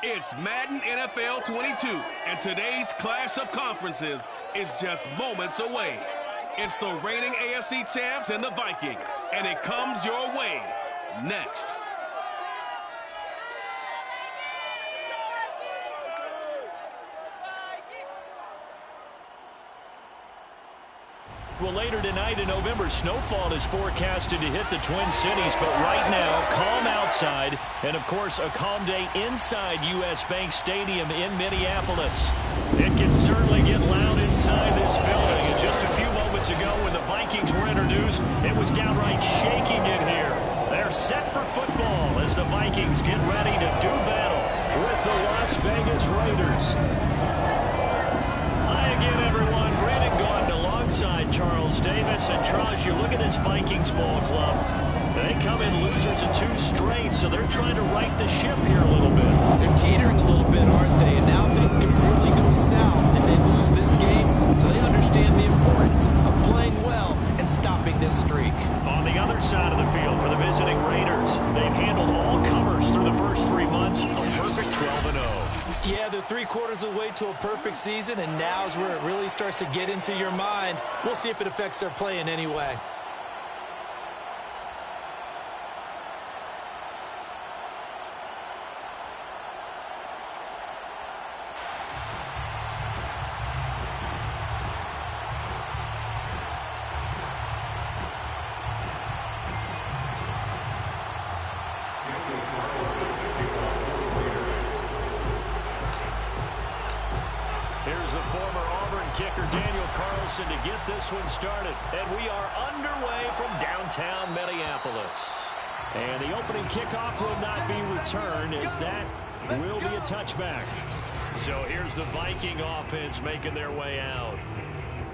It's Madden NFL 22, and today's clash of conferences is just moments away. It's the reigning AFC champs and the Vikings, and it comes your way next. Well, later tonight in November, snowfall is forecasted to hit the Twin Cities, but right now, calm outside, and of course, a calm day inside U.S. Bank Stadium in Minneapolis. It can certainly get loud inside this building, and just a few moments ago when the Vikings were introduced, it was downright shaking in here. They're set for football as the Vikings get ready to do battle with the Las Vegas Raiders. Hi again, everyone. Brandon Gaudin alongside Charles Davis. And Charles, you look at this Vikings ball club. They come in losers of 2 straight, so they're trying to right the ship here a little bit. They're teetering a little bit, aren't they? And now things can really go south if they lose this game. So they understand the importance of playing well and stopping this streak. On the other side of the field for the visiting Raiders, they've handled all comers through the first 3 months, a perfect 12-0. Yeah, they're 3/4 of the way to a perfect season, and now's where it really starts to get into your mind. We'll see if it affects their play in any way. Here's the former Auburn kicker, Daniel Carlson, to get this one started. And we are underway from downtown Minneapolis. And the opening kickoff will not be returned, as that will be a touchback. So here's the Viking offense making their way out.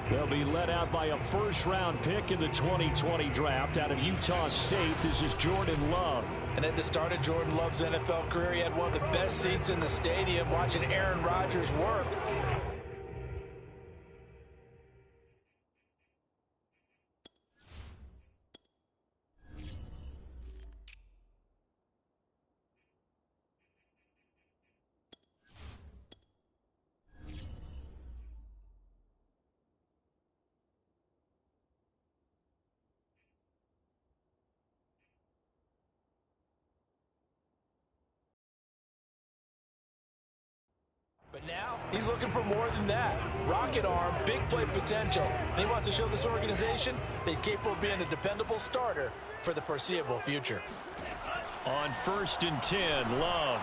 They'll be led out by a first-round pick in the 2020 draft out of Utah State. This is Jordan Love. And at the start of Jordan Love's NFL career, he had one of the best seats in the stadium watching Aaron Rodgers work. But now, he's looking for more than that. Rocket arm, big play potential. And he wants to show this organization that he's capable of being a dependable starter for the foreseeable future. On 1st and 10, Love.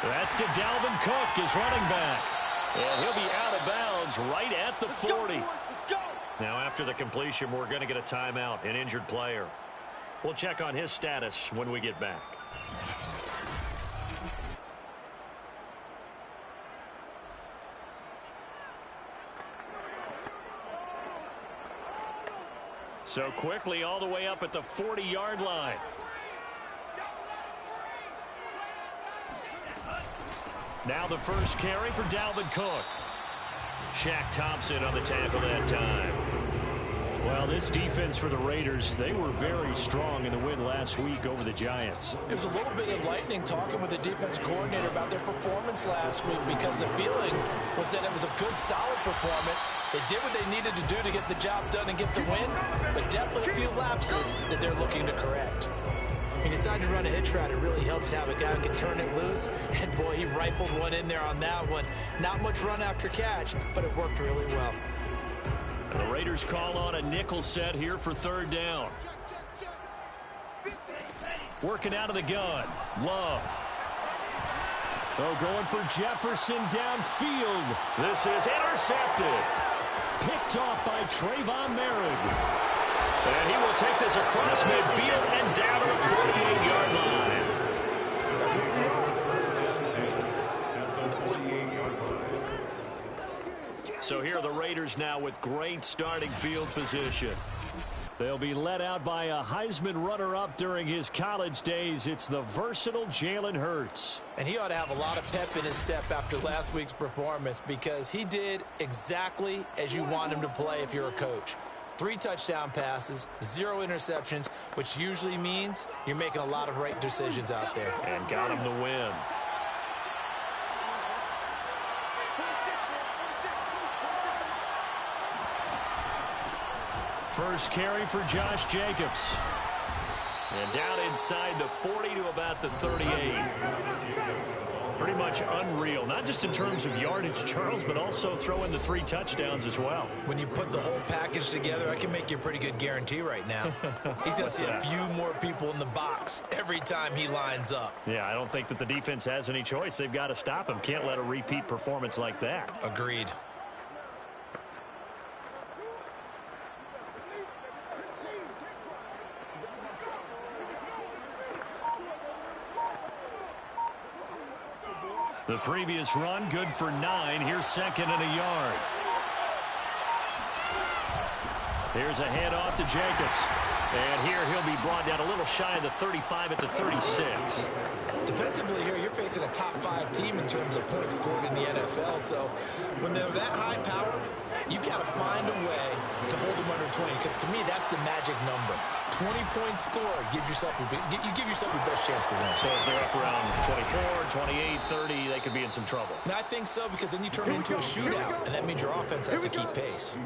That's to Dalvin Cook, his running back. And he'll be out of bounds right at the 40. Let's go. Now, after the completion, we're going to get a timeout, an injured player. We'll check on his status when we get back. So quickly all the way up at the 40-yard line. Now the first carry for Dalvin Cook. Shaq Thompson on the tackle that time. Well, this defense for the Raiders, they were very strong in the win last week over the Giants. It was a little bit enlightening talking with the defense coordinator about their performance last week, because the feeling was that it was a good, solid performance. They did what they needed to do to get the job done and get the win, but definitely a few lapses that they're looking to correct. He decided to run a hitch route. It really helped to have a guy who can turn it loose, and boy, he rifled one in there on that one. Not much run after catch, but it worked really well. The Raiders call on a nickel set here for 3rd down. Working out of the gun. Love. Oh, going for Jefferson downfield. This is intercepted. Picked off by Trayvon Merrick. And he will take this across midfield and down to the 48-yard line. So here are the Raiders now with great starting field position. They'll be led out by a Heisman runner-up during his college days. It's the versatile Jalen Hurts. And he ought to have a lot of pep in his step after last week's performance, because he did exactly as you want him to play if you're a coach. 3 touchdown passes, 0 interceptions, which usually means you're making a lot of right decisions out there. And got him the win. First carry for Josh Jacobs. And down inside the 40 to about the 38. Pretty much unreal, not just in terms of yardage, Charles, but also throw in the 3 touchdowns as well. When you put the whole package together, I can make you a pretty good guarantee right now. He's going to see a few more people in the box every time he lines up. Yeah, I don't think that the defense has any choice. They've got to stop him. Can't let a repeat performance like that. Agreed. The previous run, good for 9. Here's second and a yard. Here's a handoff to Jacobs. And here he'll be brought down a little shy of the 35 at the 36. Defensively here, you're facing a top 5 team in terms of points scored in the NFL. So when they're that high powered, you've got to find a way to hold them under 20. Because to me, that's the magic number. 20 points scored, you give yourself your best chance to win. So if they're up around 24, 28, 30, they could be in some trouble. I think so, because then you turn it into a shootout, and that means your offense has to keep pace.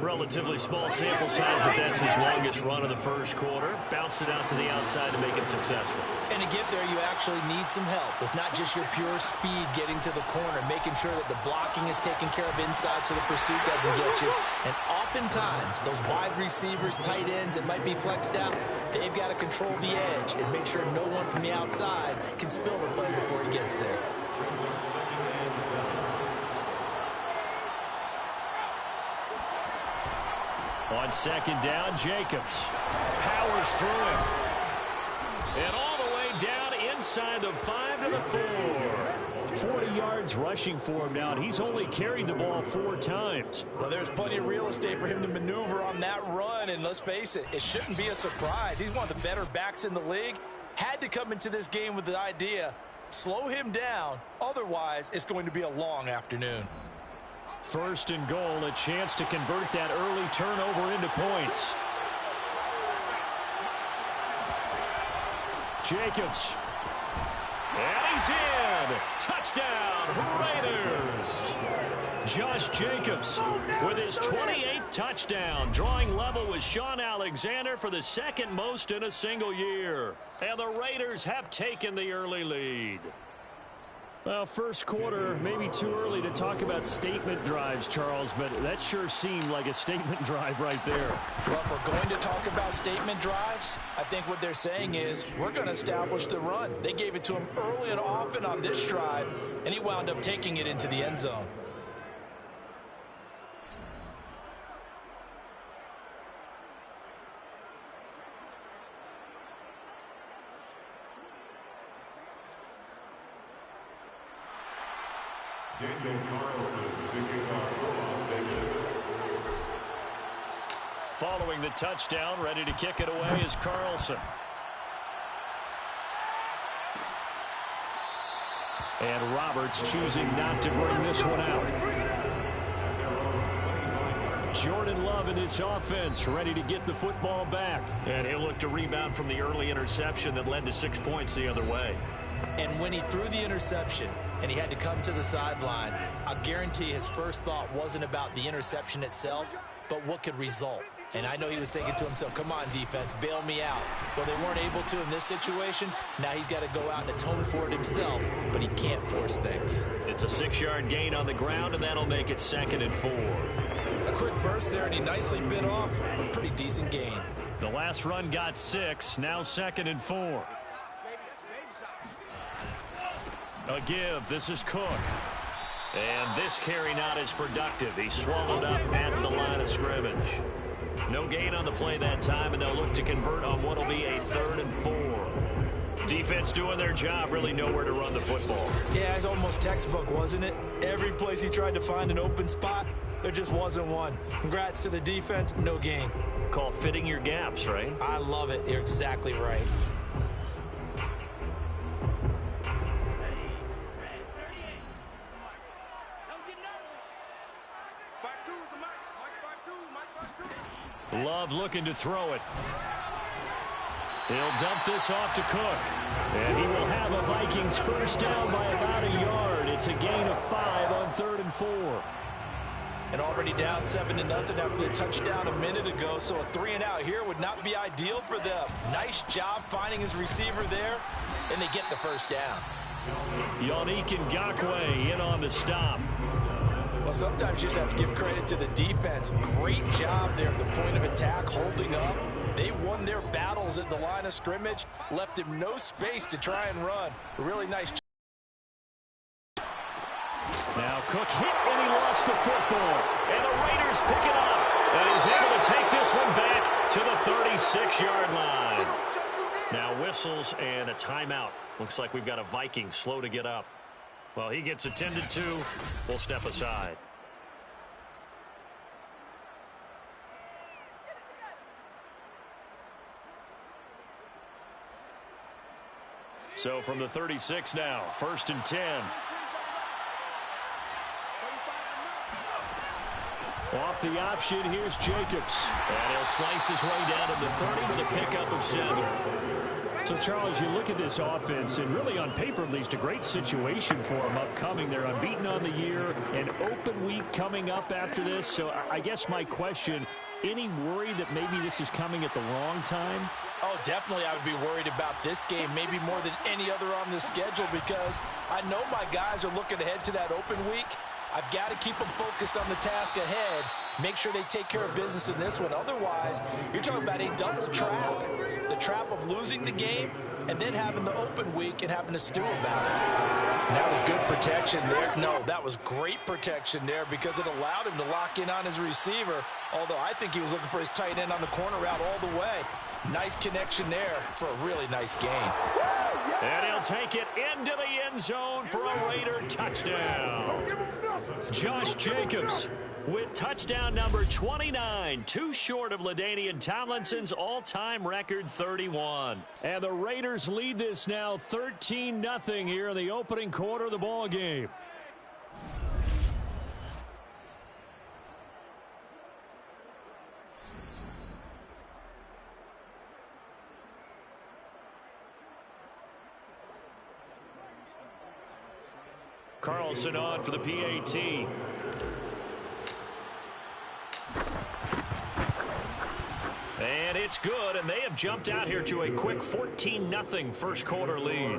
Relatively small sample size, but that's his longest run of the first quarter. Bounce it out to the outside to make it successful. And to get there, you actually need some help. It's not just your pure speed getting to the corner, making sure that the blocking is taken care of inside so the pursuit doesn't get you. And oftentimes, those wide receivers, tight ends that might be flexed out, they've got to control the edge and make sure no one from the outside can spill the play before he gets there. On second down, Jacobs powers through him. And all the way down inside the 5 to the 4. 40 yards rushing for him now, and he's only carried the ball 4 times. Well, there's plenty of real estate for him to maneuver on that run, and let's face it, it shouldn't be a surprise. He's one of the better backs in the league. Had to come into this game with the idea, slow him down, otherwise it's going to be a long afternoon. First and goal, a chance to convert that early turnover into points. Jacobs. And he's in. Touchdown, Raiders. Josh Jacobs with his 28th touchdown, drawing level with Sean Alexander for the second most in a single year. And the Raiders have taken the early lead. Well, first quarter, maybe too early to talk about statement drives, Charles, but that sure seemed like a statement drive right there. Well, if we're going to talk about statement drives, I think what they're saying is we're going to establish the run. They gave it to him early and often on this drive, and he wound up taking it into the end zone. Following the touchdown, ready to kick it away is Carlson. And Roberts choosing not to bring this one out. Jordan Love in this offense, ready to get the football back. And he'll look to rebound from the early interception that led to 6 points the other way. And when he threw the interception and he had to come to the sideline, I guarantee his first thought wasn't about the interception itself, but what could result. And I know he was thinking to himself, come on, defense, bail me out. Well, they weren't able to in this situation. Now he's got to go out and atone for it himself, but he can't force things. It's a 6-yard gain on the ground, and that'll make it 2nd and 4. A quick burst there, and he nicely bit off a pretty decent gain. The last run got 6, now 2nd and 4. A give, this is Cook. And this carry not as productive. He swallowed up at the line of scrimmage. No gain on the play that time, and they'll look to convert on what will be a 3rd and 4. Defense doing their job, really nowhere to run the football. Yeah, it's almost textbook, wasn't it? Every place he tried to find an open spot, there just wasn't one. Congrats to the defense, no gain. Call fitting your gaps, right? I love it. You're exactly right. Love looking to throw it. He'll dump this off to Cook. And he will have a Vikings first down by about a yard. It's a gain of 5 on 3rd and 4. And already down 7-0 after the touchdown a minute ago, so a 3-and-out here would not be ideal for them. Nice job finding his receiver there, and they get the first down. Yannick Ngakoue in on the stop. Well, sometimes you just have to give credit to the defense. Great job there at the point of attack, holding up. They won their battles at the line of scrimmage, left him no space to try and run. A really nice job. Now Cook hit and he lost the football. And the Raiders pick it up. And he's able to take this one back to the 36-yard line. Now whistles and a timeout. Looks like we've got a Viking slow to get up. Well, he gets attended to. We'll step aside. So from the 36 now, 1st and 10. Off the option, here's Jacobs. And he'll slice his way down to the 30 with a pickup of 7. So, Charles, you look at this offense, and really on paper, at least, a great situation for them upcoming. They're unbeaten on the year, an open week coming up after this. So I guess my question, any worry that maybe this is coming at the wrong time? Oh, definitely I would be worried about this game, maybe more than any other on the schedule, because I know my guys are looking ahead to that open week. I've got to keep them focused on the task ahead, make sure they take care of business in this one. Otherwise, you're talking about a double trap. The trap of losing the game and then having the open week and having to stew about it. And that was good protection there. No, that was great protection there because it allowed him to lock in on his receiver, although I think he was looking for his tight end on the corner route all the way. Nice connection there for a really nice game. And he'll take it into the end zone for a Raider touchdown. Josh Jacobs with touchdown number 29, too short of LaDainian Tomlinson's all-time record 31. And the Raiders lead this now 13-0 here in the opening quarter of the ball game. Carlson on for the PAT. And it's good, and they have jumped out here to a quick 14-0 first quarter lead.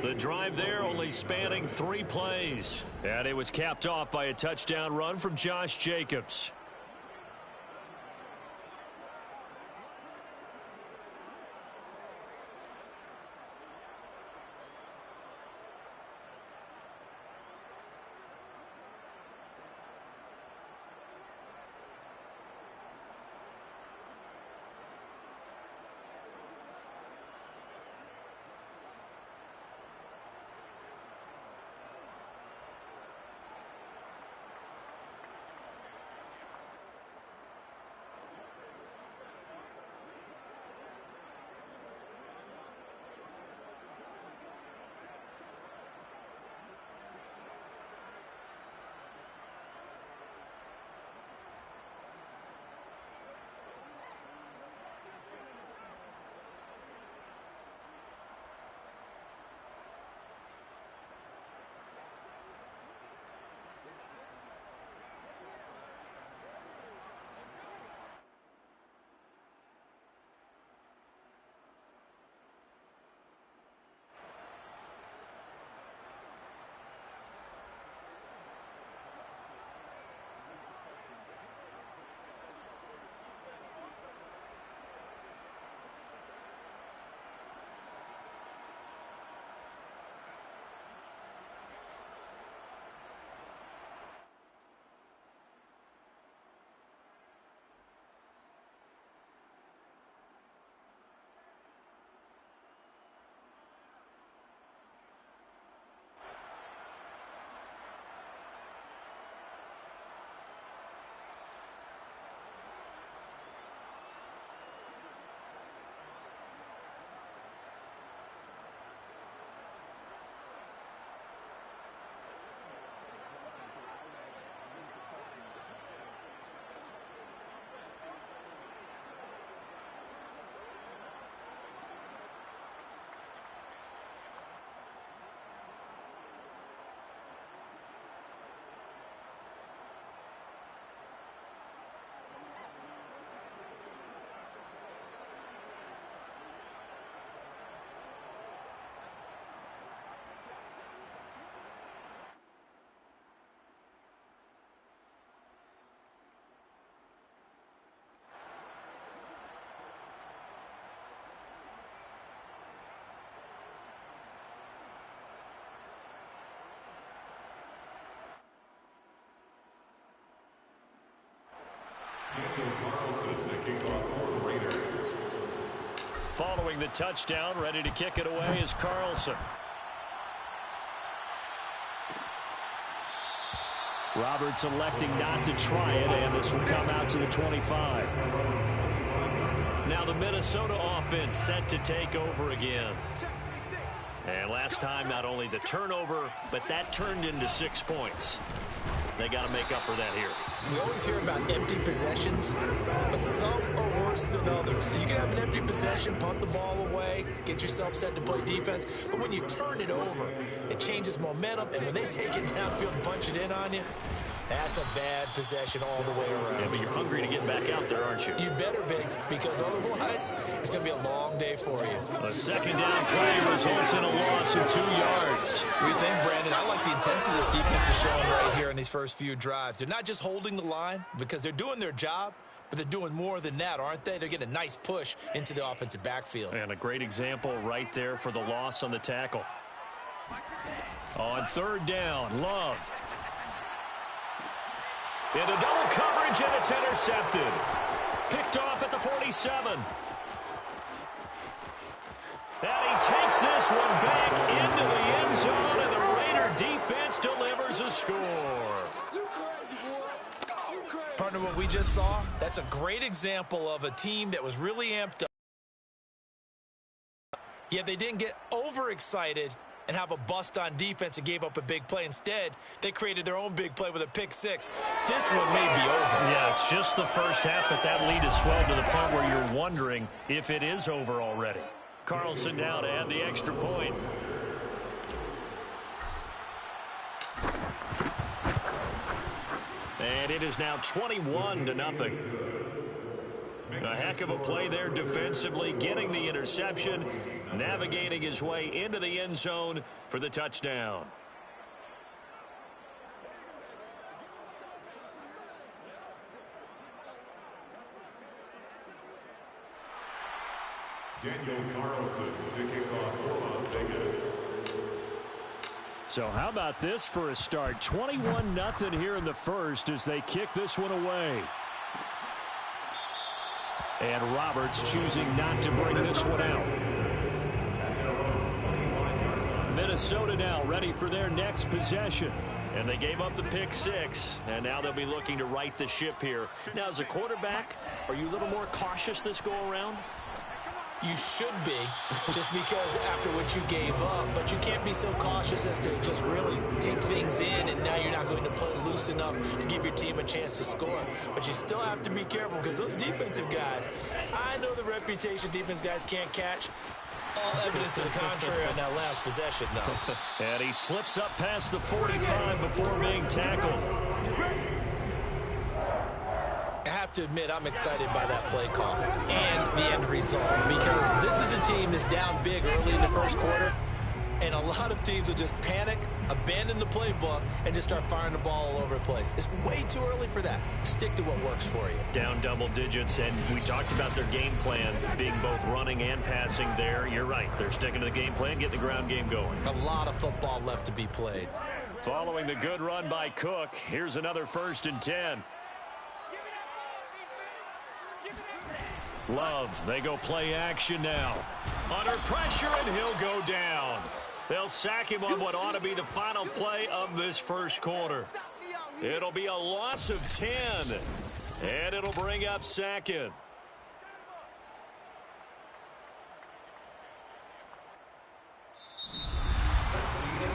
The drive there only spanning 3 plays. And it was capped off by a touchdown run from Josh Jacobs. Following the touchdown, ready to kick it away is Carlson. Roberts electing not to try it, and this will come out to the 25. Now the Minnesota offense set to take over again. And last time, not only the turnover, but that turned into 6 points. They got to make up for that here. We always hear about empty possessions, but some are worse than others. You can have an empty possession, punt the ball away, get yourself set to play defense, but when you turn it over, it changes momentum, and when they take it downfield and punch it in on you, that's a bad possession all the way around. Yeah, but you're hungry to get back out there, aren't you? You better be, because otherwise, it's going to be a long day for you. A second down play results in a loss of 2 yards. What do you think, Brandon? I like the intensity this defense is showing right here in these first few drives. They're not just holding the line because they're doing their job, but they're doing more than that, aren't they? They're getting a nice push into the offensive backfield. And a great example right there for the loss on the tackle. On third down, Love. Into double coverage, and it's intercepted. Picked off at the 47. And he takes this one back into the end zone, and the Raider defense delivers a score. Partner, what we just saw, that's a great example of a team that was really amped up. Yet they didn't get overexcited and have a bust on defense and gave up a big play. Instead, they created their own big play with a pick six. This one may be over. Yeah, it's just the first half, but that lead is swelled to the point where you're wondering if it is over already. Carlson now to add the extra point. And it is now 21-0. A heck of a play there defensively, getting the interception, navigating his way into the end zone for the touchdown. Daniel Carlson to kick off for Las Vegas. So how about this for a start? 21-0 here in the first as they kick this one away. And Roberts choosing not to bring this one out. Minnesota now ready for their next possession. And they gave up the pick six, and now they'll be looking to right the ship here. Now, as a quarterback, are you a little more cautious this go-around? You should be, just because after what you gave up, but you can't be so cautious as to just really take things in, and now you're not going to play loose enough to give your team a chance to score. But you still have to be careful because those defensive guys, I know the reputation defense guys can't catch. All evidence to the contrary on that last possession, though. And he slips up past the 45 before being tackled. I have to admit, I'm excited by that play call and the end result because this is a team that's down big early in the first quarter, and a lot of teams will just panic, abandon the playbook, and just start firing the ball all over the place. It's way too early for that. Stick to what works for you. Down double digits, and we talked about their game plan being both running and passing there. You're right. They're sticking to the game plan, getting the ground game going. A lot of football left to be played. Following the good run by Cook, here's another 1st and 10. Love, they go play action now. Under pressure, and he'll go down. They'll sack him on what ought to be the final play of this first quarter. It'll be a loss of 10, and it'll bring up 2nd.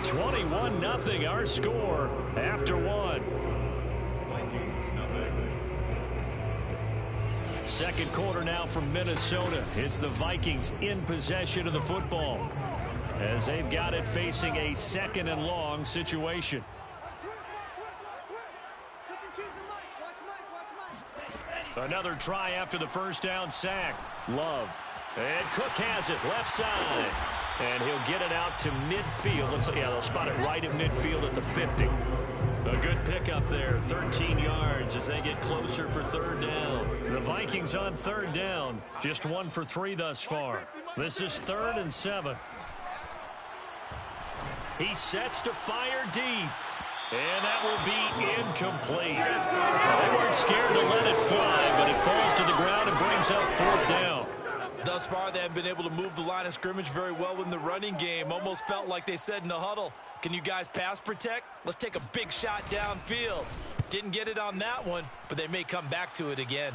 (21-0) our score after 1. Vikings, nothing. Second quarter now from Minnesota. It's the Vikings in possession of the football as they've got it facing a 2nd and long situation. Another try after the first down sack. Love. And Cook has it left side. And he'll get it out to midfield. They'll spot it right at midfield at the 50. A good pickup there, 13 yards as they get closer for 3rd down. The Vikings on 3rd down, just 1 for 3 thus far. This is 3rd and 7. He sets to fire deep, and that will be incomplete. They weren't scared to let it fly, but brings up 4th down. Thus far, they haven't been able to move the line of scrimmage very well in the running game. Almost felt like they said in the huddle, can you guys pass protect? Let's take a big shot downfield. Didn't get it on that one, but they may come back to it again.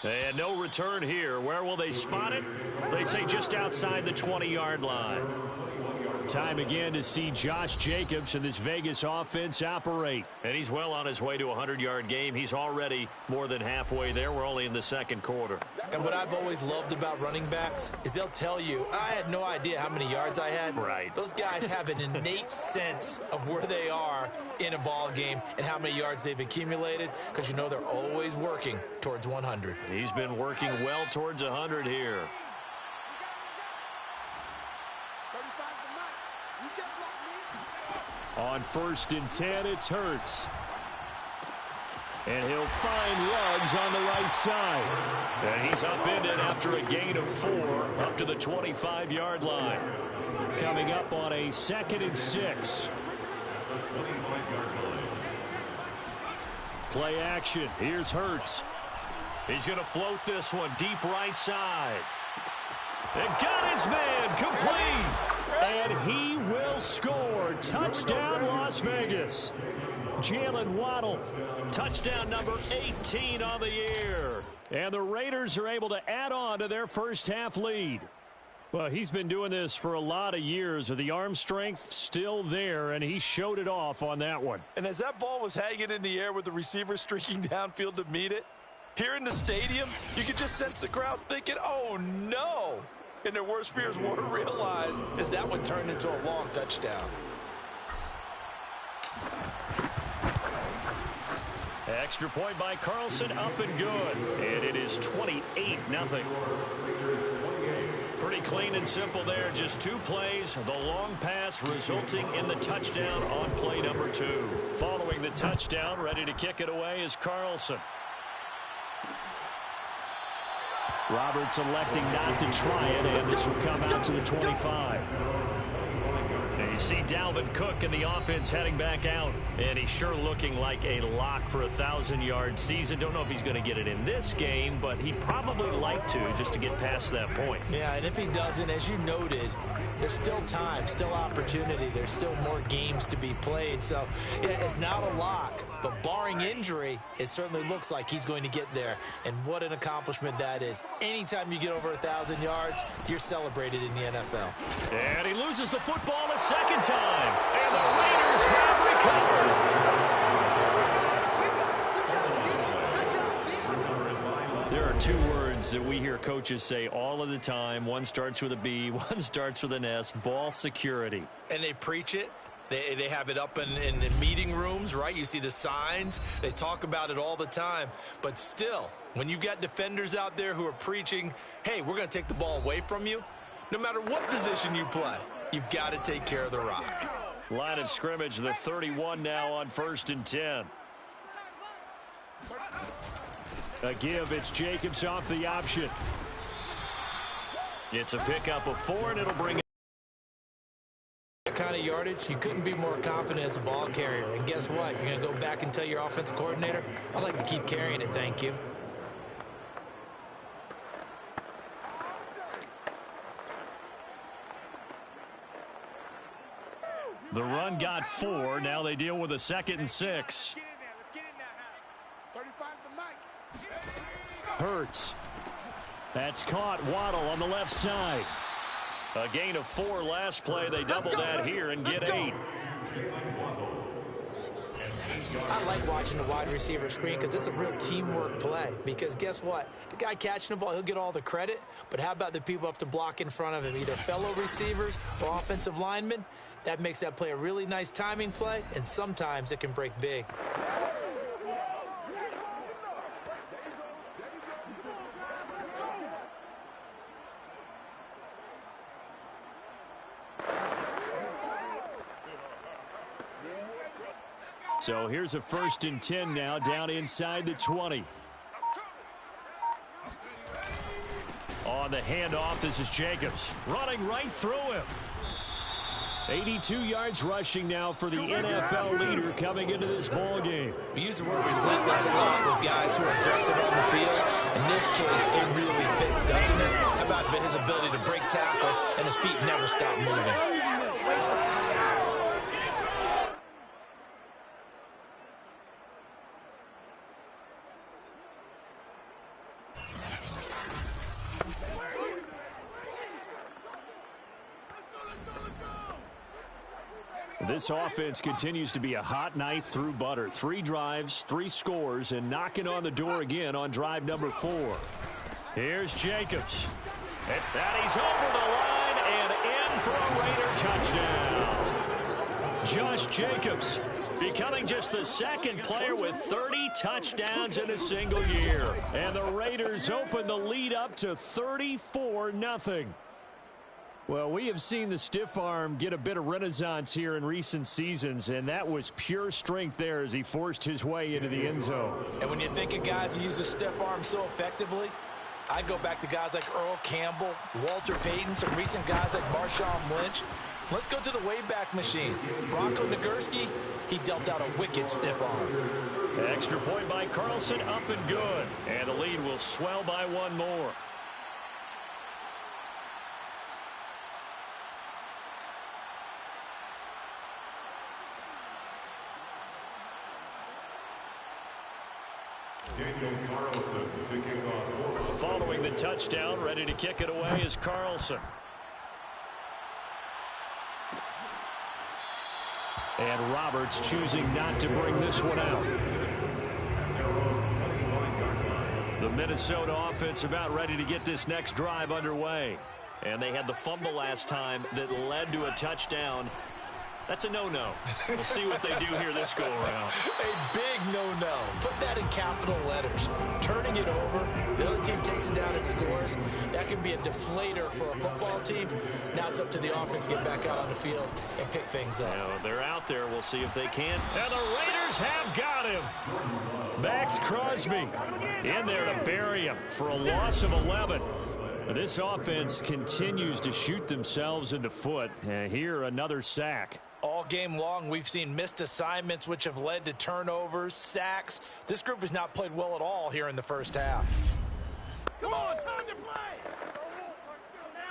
And no return here. Where will they spot it? They say just outside the 20-yard line. Time again to see Josh Jacobs and this Vegas offense operate. And he's well on his way to a 100-yard game. He's already more than halfway there. We're only in the second quarter. And what I've always loved about running backs is they'll tell you, I had no idea how many yards I had. Right. Those guys have an innate sense of where they are in a ball game and how many yards they've accumulated, because you know they're always working towards 100. He's been working well towards 100 here. On 1st and 10, it's Hurts. And he'll find Ruggs on the right side. And he's upended after a gain of 4 up to the 25-yard line. Coming up on a 2nd and 6. Play action. Here's Hurts. He's going to float this one deep right side. And got his man complete. And he will score. Touchdown, Las Vegas. Jalen Waddle, touchdown number 18 on the year. And the Raiders are able to add on to their first half lead. Well, he's been doing this for a lot of years with the arm strength still there, and he showed it off on that one. And as that ball was hanging in the air with the receiver streaking downfield to meet it, here in the stadium, you could just sense the crowd thinking, oh, no. And their worst fears were realized as that one turned into a long touchdown. Extra point by Carlson, up and good. And it is 28-0. Pretty clean and simple there. Just 2 plays. The long pass resulting in the touchdown on play number 2. Following the touchdown, ready to kick it away is Carlson. Roberts electing not to try it, and this will come out to the 25. And you see Dalvin Cook and the offense heading back out, and he's sure looking like a lock for a 1,000-yard season. Don't know if he's going to get it in this game, but he'd probably like to just to get past that point. Yeah, and if he doesn't, as you noted, there's still time, still opportunity. There's still more games to be played. So, yeah, it's not a lock, but barring injury, it certainly looks like he's going to get there. And what an accomplishment that is. Anytime you get over 1,000 yards, you're celebrated in the NFL. And he loses the football a second time. And the Raiders have recovered. There are 2 words that we hear coaches say all of the time. One starts with a B, one starts with an S, ball security. And they preach it. They have it up in meeting rooms, right? You see the signs. They talk about it all the time. But still, when you've got defenders out there who are preaching, hey, we're going to take the ball away from you, no matter what position you play, you've got to take care of the rock. Line of scrimmage, the 31 now on 1st and 10. A give, it's Jacobs off the option. It's a pickup of 4, and it'll bring that kind of yardage, you couldn't be more confident as a ball carrier. And guess what? You're going to go back and tell your offensive coordinator, I'd like to keep carrying it, thank you. The run got 4. Now they deal with a 2nd and 6. Hurts. That's caught. Waddle on the left side. A gain of 4 last play. They double that here and get 8. I like watching the wide receiver screen because it's a real teamwork play. Because guess what? The guy catching the ball, he'll get all the credit. But how about the people up to block in front of him, either fellow receivers or offensive linemen? That makes that play a really nice timing play, and sometimes it can break big. So here's a 1st and 10 now, down inside the 20. On the handoff, this is Jacobs running right through him. 82 yards rushing now for the NFL leader coming into this ball game. We use the word relentless a lot with guys who are aggressive on the field, and In this case, it really fits, doesn't it? How about his ability to break tackles and his feet never stop moving? This offense continues to be a hot knife through butter. 3 drives, 3 scores, and knocking on the door again on drive number 4. Here's Jacobs. And he's over the line and in for a Raider touchdown. Josh Jacobs becoming just the second player with 30 touchdowns in a single year. And the Raiders open the lead up to 34-0. Well, we have seen the stiff arm get a bit of renaissance here in recent seasons, and that was pure strength there as he forced his way into the end zone. And when you think of guys who use the stiff arm so effectively, I go back to guys like Earl Campbell, Walter Payton, some recent guys like Marshawn Lynch. Let's go to the Wayback Machine. Bronco Nagurski, he dealt out a wicked stiff arm. Extra point by Carlson, up and good. And the lead will swell by 1 more. Carlson to kick off. Following the touchdown, ready to kick it away is Carlson. And Roberts choosing not to bring this one out. The Minnesota offense about ready to get this next drive underway. And they had the fumble last time that led to a touchdown. That's a no-no. We'll see what they do here this go-around. A big no-no. Put that in capital letters. Turning it over, the other team takes it down and scores. That can be a deflator for a football team. Now it's up to the offense to get back out on the field and pick things up. Now, they're out there. We'll see if they can. And the Raiders have got him. Max Crosby in there to bury him for a loss of 11. This offense continues to shoot themselves in the foot. And here, another sack. All game long, we've seen missed assignments, which have led to turnovers, sacks. This group has not played well at all here in the first half. Come on, time to play.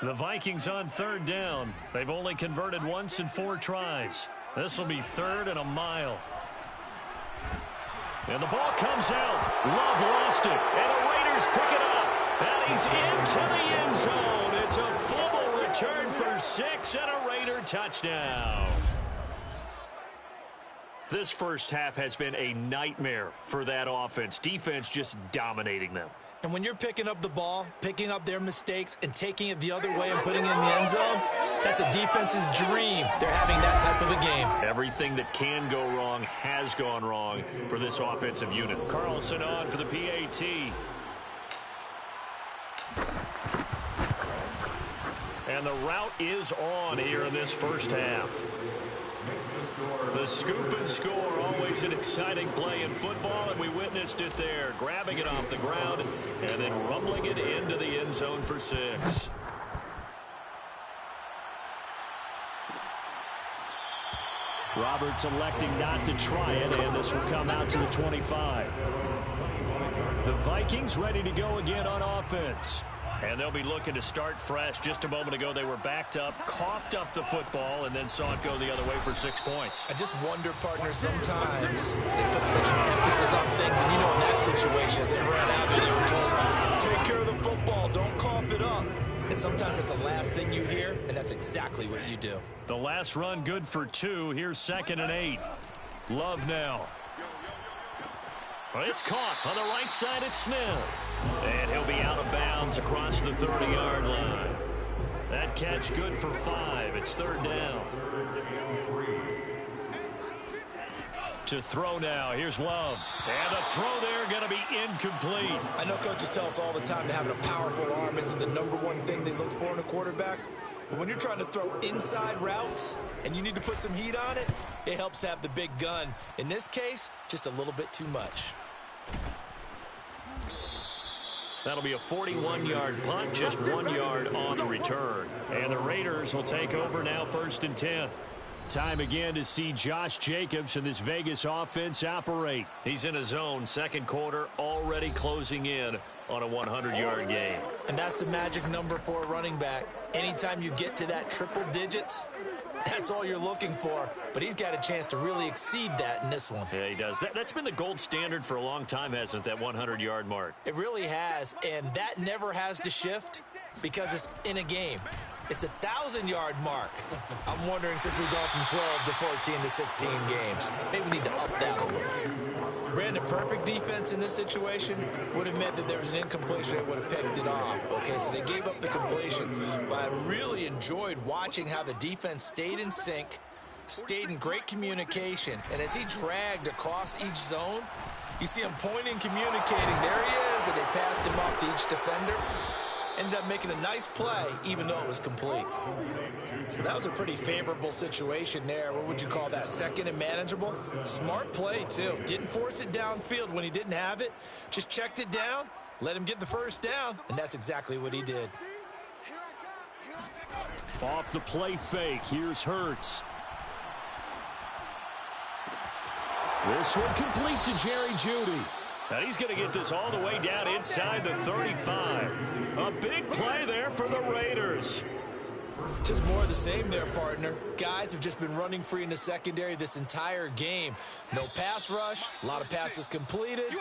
The Vikings on 3rd down. They've only converted once in 4 tries. This will be 3rd and a mile. And the ball comes out. Love lost it. And the Raiders pick it up. And he's into the end zone. It's a fumble return for 6 and a Raider touchdown. This first half has been a nightmare for that offense. Defense just dominating them. And when you're picking up the ball, picking up their mistakes, and taking it the other way and putting it in the end zone, that's a defense's dream. They're having that type of a game. Everything that can go wrong has gone wrong for this offensive unit. Carlson on for the PAT. And the route is on here in this first half. The scoop and score, always an exciting play in football, and we witnessed it there. Grabbing it off the ground and then rumbling it into the end zone for 6. Roberts electing not to try it, and this will come out to the 25. The Vikings ready to go again on offense. And they'll be looking to start fresh. Just a moment ago, they were backed up, coughed up the football, and then saw it go the other way for 6 points. I just wonder, partner, sometimes they put such an emphasis on things. And, you know, in that situation, as they ran out there, they were told, take care of the football, don't cough it up. And sometimes that's the last thing you hear, and that's exactly what you do. The last run good for 2. Here's 2nd and 8. Love now. It's caught on the right side at Smith. And he'll be out of bounds across the 30-yard line. That catch good for 5. It's 3rd down. To throw now. Here's Love. And the throw there going to be incomplete. I know coaches tell us all the time that having a powerful arm isn't the #1 thing they look for in a quarterback. But when you're trying to throw inside routes and you need to put some heat on it, it helps have the big gun. In this case, just a little bit too much. That'll be a 41-yard punt, just 1 yard on the return. And the Raiders will take over now, 1st and 10. Time again to see Josh Jacobs and this Vegas offense operate. He's in a zone, second quarter, already closing in on a 100-yard game. And that's the magic number for a running back. Anytime you get to that triple digits, that's all you're looking for. But he's got a chance to really exceed that in this one. Yeah, he does. That's been the gold standard for a long time, hasn't it, that 100-yard mark? It really has, and that never has to shift because it's in a game. It's a 1,000-yard mark. I'm wondering, since we've gone from 12 to 14 to 16 games, maybe we need to up that a little. Brandon, perfect defense in this situation would have meant that there was an incompletion that would have picked it off. Okay, so they gave up the completion. But I really enjoyed watching how the defense stayed in sync, stayed in great communication. And as he dragged across each zone, you see him pointing, communicating. There he is, and they passed him off to each defender. Ended up making a nice play, even though it was complete. Well, that was a pretty favorable situation there. What would you call that? Second and manageable? Smart play, too. Didn't force it downfield when he didn't have it. Just checked it down, let him get the first down, and that's exactly what he did. Off the play fake, here's Hurts. This one complete to Jerry Jeudy. And he's going to get this all the way down inside the 35. A big play there for the Raiders. Just more of the same there, partner. Guys have just been running free in the secondary this entire game. No pass rush, a lot of passes completed.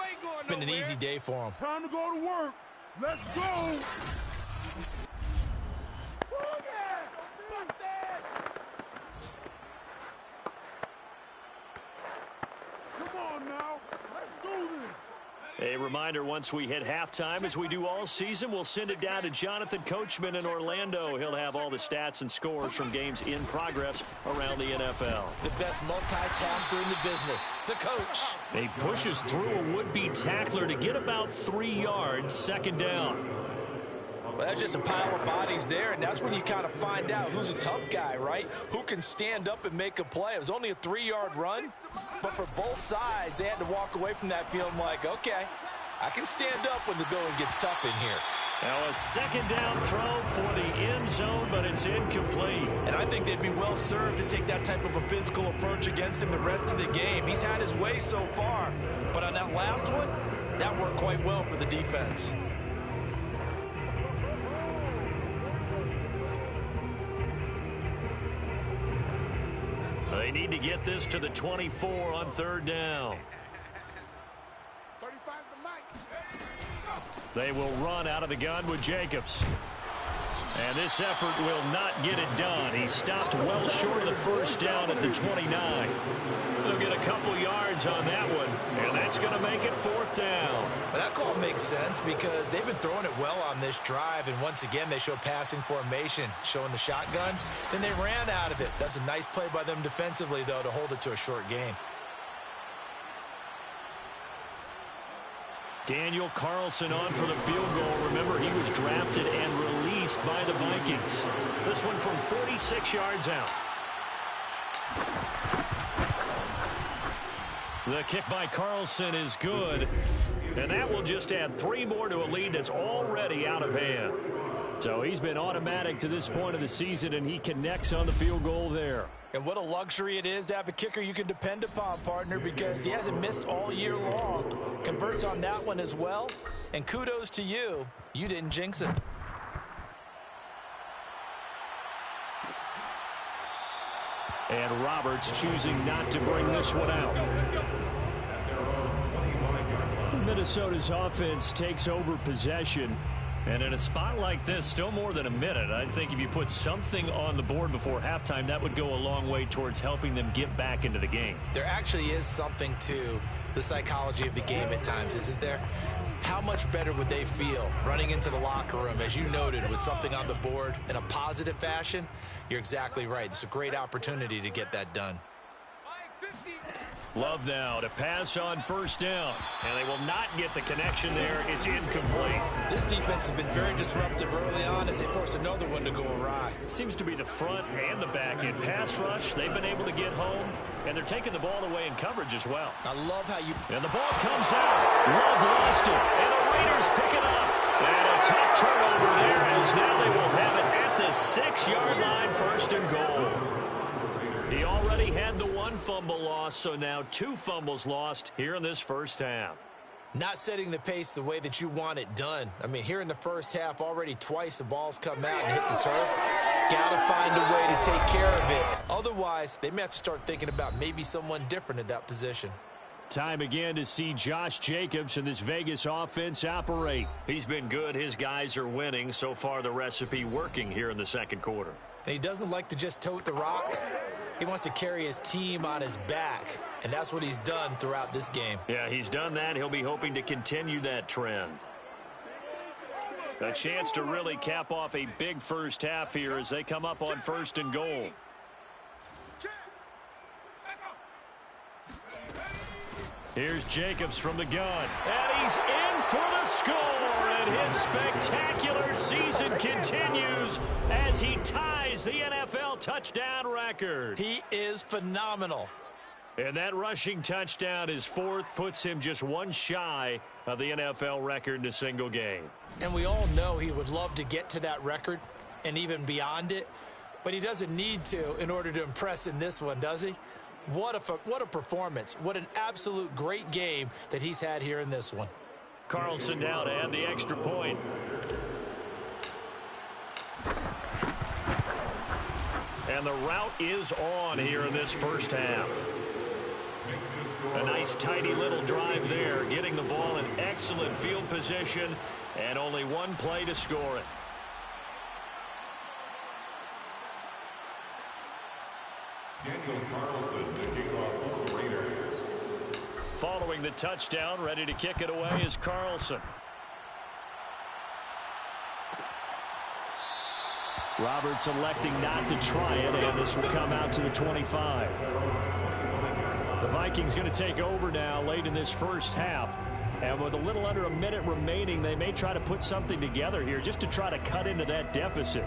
Been an easy day for them. Time to go to work. Let's go. Come on now. Let's do this. A reminder, once we hit halftime, as we do all season, we'll send it down to Jonathan Coachman in Orlando. He'll have all the stats and scores from games in progress around the NFL. The best multitasker in the business, the coach. He pushes through a would-be tackler to get about 3 yards, second down. Well, that's just a pile of bodies there, and that's when you kind of find out who's a tough guy, right? Who can stand up and make a play. It was only a 3-yard run, but for both sides, they had to walk away from that feeling like, okay, I can stand up when the going gets tough in here. Now a second down throw for the end zone, but it's incomplete. And I think they'd be well served to take that type of a physical approach against him the rest of the game. He's had his way so far, but on that last one, that worked quite well for the defense. They need to get this to the 24 on third down. 35's the mic. They will run out of the gun with Jacobs. And this effort will not get it done. He stopped well short of the first down at the 29. They'll get a couple yards on that one, and that's going to make it fourth down. But that call makes sense because they've been throwing it well on this drive, and once again they show passing formation, showing the shotgun. Then they ran out of it. That's a nice play by them defensively, though, to hold it to a short gain. Daniel Carlson on for the field goal. Remember, he was drafted and released by the Vikings. This one from 46 yards out. The kick by Carlson is good. And that will just add 3 more to a lead that's already out of hand. So he's been automatic to this point of the season, and he connects on the field goal there. And what a luxury it is to have a kicker you can depend upon, partner, because he hasn't missed all year long. Converts on that one as well. And kudos to you. You didn't jinx it. And Roberts choosing not to bring this one out. Minnesota's offense takes over possession. And in a spot like this, still more than a minute, I think if you put something on the board before halftime, that would go a long way towards helping them get back into the game. There actually is something to the psychology of the game at times, isn't there? How much better would they feel running into the locker room, as you noted, with something on the board in a positive fashion? You're exactly right. It's a great opportunity to get that done. Love now to pass on first down. And they will not get the connection there. It's incomplete. This defense has been very disruptive early on as they force another one to go awry. It seems to be the front and the back end. Pass rush, they've been able to get home. And they're taking the ball away in coverage as well. I love how you... And the ball comes out. Love lost it. And the Raiders pick it up. And a tough turnover there as now they will have it at the 6-yard line, first and goal. He already lost, so now 2 fumbles lost here in this first half. Not setting the pace the way that you want it done. I mean, here in the first half, already twice the ball's come out and hit the turf. Got to find a way to take care of it. Otherwise, they may have to start thinking about maybe someone different at that position. Time again to see Josh Jacobs and this Vegas offense operate. He's been good. His guys are winning. So far, the recipe working here in the second quarter. And he doesn't like to just tote the rock. He wants to carry his team on his back, and that's what he's done throughout this game. Yeah, he's done that. He'll be hoping to continue that trend. A chance to really cap off a big first half here as they come up on 1st and goal. Here's Jacobs from the gun, and he's in for the score, and his spectacular season continues as he ties the NFL touchdown record. He is phenomenal. And that rushing touchdown, his 4th, puts him just 1 shy of the NFL record in a single game. And we all know he would love to get to that record and even beyond it, but he doesn't need to in order to impress in this one, does he? What a performance. What an absolute great game that he's had here in this one. Carlson now to add the extra point. And the route is on here in this first half. A nice tidy little drive there, getting the ball in excellent field position, and only 1 play to score it. Daniel Carlson, the kickoff for the Raiders. Following the touchdown, ready to kick it away is Carlson. Roberts electing not to try it, and this will come out to the 25. The Vikings going to take over now late in this first half. And with a little under a minute remaining, they may try to put something together here just to try to cut into that deficit.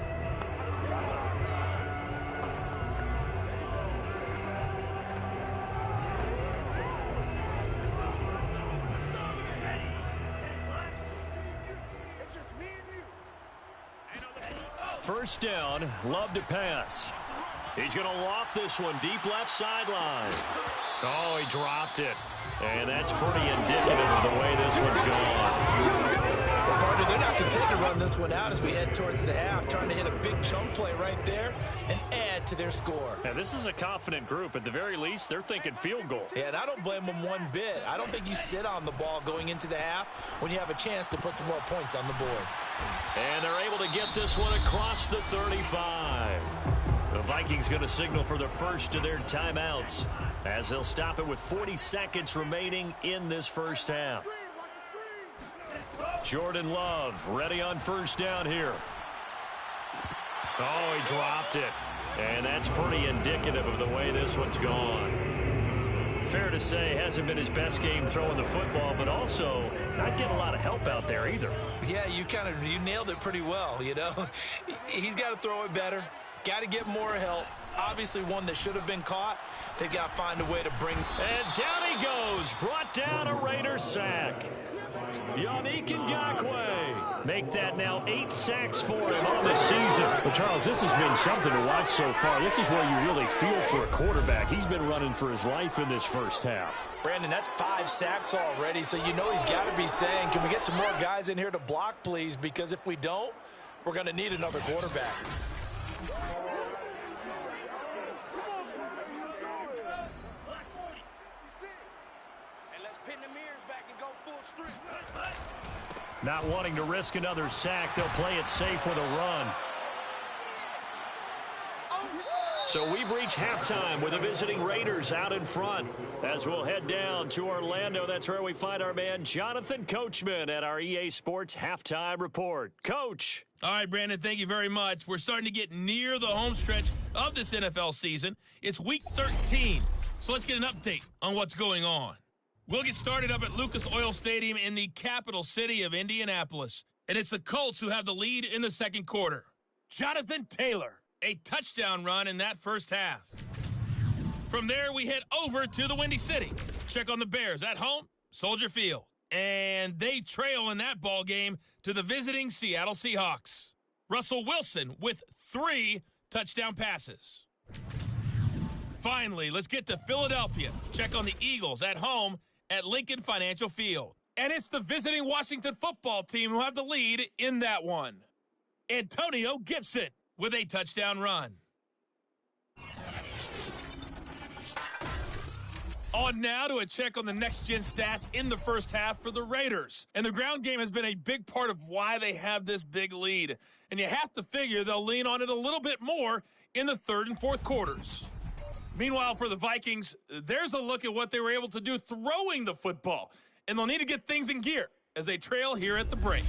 First down, Love to pass. He's going to loft this one deep left sideline. Oh, he dropped it. And that's pretty indicative of the way this one's gone. Well, partner, they're not content to run this one out as we head towards the half, trying to hit a big chunk play right there and add to their score. Now, this is a confident group. At the very least, they're thinking field goal. Yeah, and I don't blame them one bit. I don't think you sit on the ball going into the half when you have a chance to put some more points on the board. And they're able to get this one across the 35. The Vikings going to signal for the first of their timeouts as they'll stop it with 40 seconds remaining in this first half. Jordan Love ready on first down here. Oh, he dropped it. And that's pretty indicative of the way this one's gone. Fair to say, hasn't been his best game throwing the football, but also not getting a lot of help out there either. Yeah, you nailed it pretty well, you know. He's got to throw it better. Got to get more help. Obviously one that should have been caught. They've got to find a way to bring. And down he goes. Brought down a Raider sack. Yannick Ngakoue. Make that now 8 sacks for him on the season. But, Charles, this has been something to watch so far. This is where you really feel for a quarterback. He's been running for his life in this first half. Brandon, that's 5 sacks already, so you know he's got to be saying, can we get some more guys in here to block, please? Because if we don't, we're going to need another quarterback. Not wanting to risk another sack, they'll play it safe with a run. So we've reached halftime with the visiting Raiders out in front. As we'll head down to Orlando, that's where we find our man Jonathan Coachman at our EA Sports Halftime Report. Coach. All right, Brandon, thank you very much. We're starting to get near the home stretch of this NFL season. It's Week 13, so let's get an update on what's going on. We'll get started up at Lucas Oil Stadium in the capital city of Indianapolis. And it's the Colts who have the lead in the second quarter. Jonathan Taylor, a touchdown run in that first half. From there, we head over to the Windy City. Check on the Bears at home, Soldier Field. And they trail in that ball game to the visiting Seattle Seahawks. Russell Wilson with 3 touchdown passes. Finally, let's get to Philadelphia. Check on the Eagles at home at Lincoln Financial Field. And it's the visiting Washington football team who have the lead in that one. Antonio Gibson with a touchdown run. On now to a check on the next-gen stats in the first half for the Raiders. And the ground game has been a big part of why they have this big lead. And you have to figure they'll lean on it a little bit more in the third and fourth quarters. Meanwhile, for the Vikings, there's a look at what they were able to do throwing the football. And they'll need to get things in gear as they trail here at the break.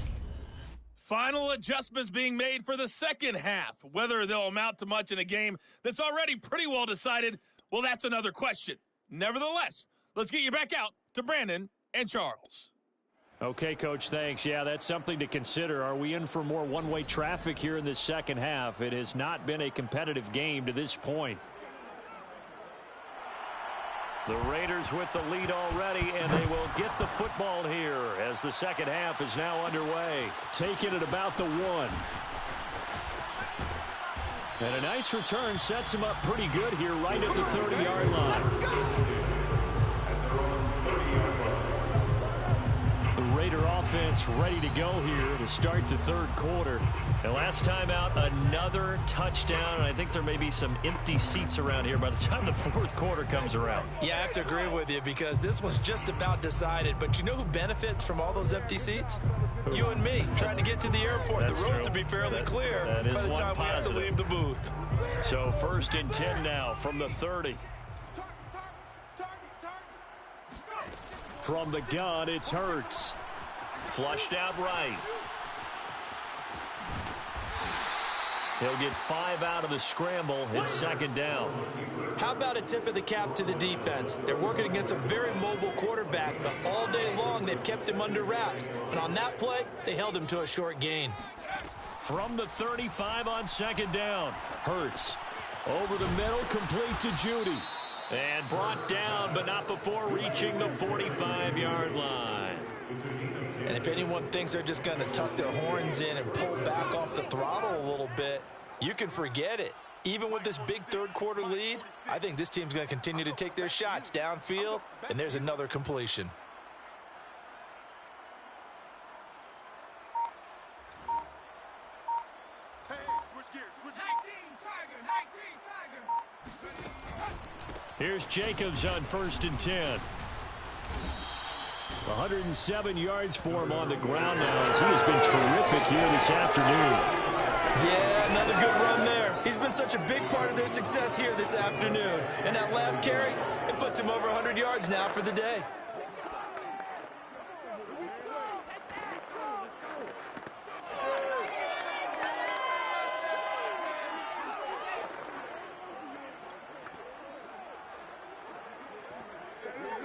Final adjustments being made for the second half. Whether they'll amount to much in a game that's already pretty well decided, well, that's another question. Nevertheless, let's get you back out to Brandon and Charles. Okay, Coach, thanks. Yeah, that's something to consider. Are we in for more one-way traffic here in the second half? It has not been a competitive game to this point. The Raiders with the lead already, and they will get the football here as the second half is now underway. Taking it about the 1. And a nice return sets him up pretty good here right at the 30-yard line. The Raider offense ready to go here to start the third quarter. And last time out, another touchdown. And I think there may be some empty seats around here by the time the fourth quarter comes around. Yeah, I have to agree with you because this was just about decided. But you know who benefits from all those empty seats? You and me, trying to get to the airport. That's the road true. to be fairly clear that is by the one time we have to positive. leave the booth. So 1st and 10 now from the 30. From the gun, it's Hurts. Flushed out right. He'll get 5 out of the scramble. It's second down. How about a tip of the cap to the defense? They're working against a very mobile quarterback, but all day long they've kept him under wraps. And on that play, they held him to a short gain. From the 35 on second down. Hurts over the middle, complete to Judy. And brought down, but not before reaching the 45-yard line. And if anyone thinks they're just going to tuck their horns in and pull back off the throttle a little bit, you can forget it. Even with this big third quarter lead, I think this team's going to continue to take their shots downfield, and there's another completion. Hey, switch gears, switch gears. 19 Tiger. Here's Jacobs on 1st and 10. 107 yards for him on the ground now as he has been terrific here this afternoon. Yeah, another good run there. He's been such a big part of their success here this afternoon. And that last carry, it puts him over 100 yards now for the day.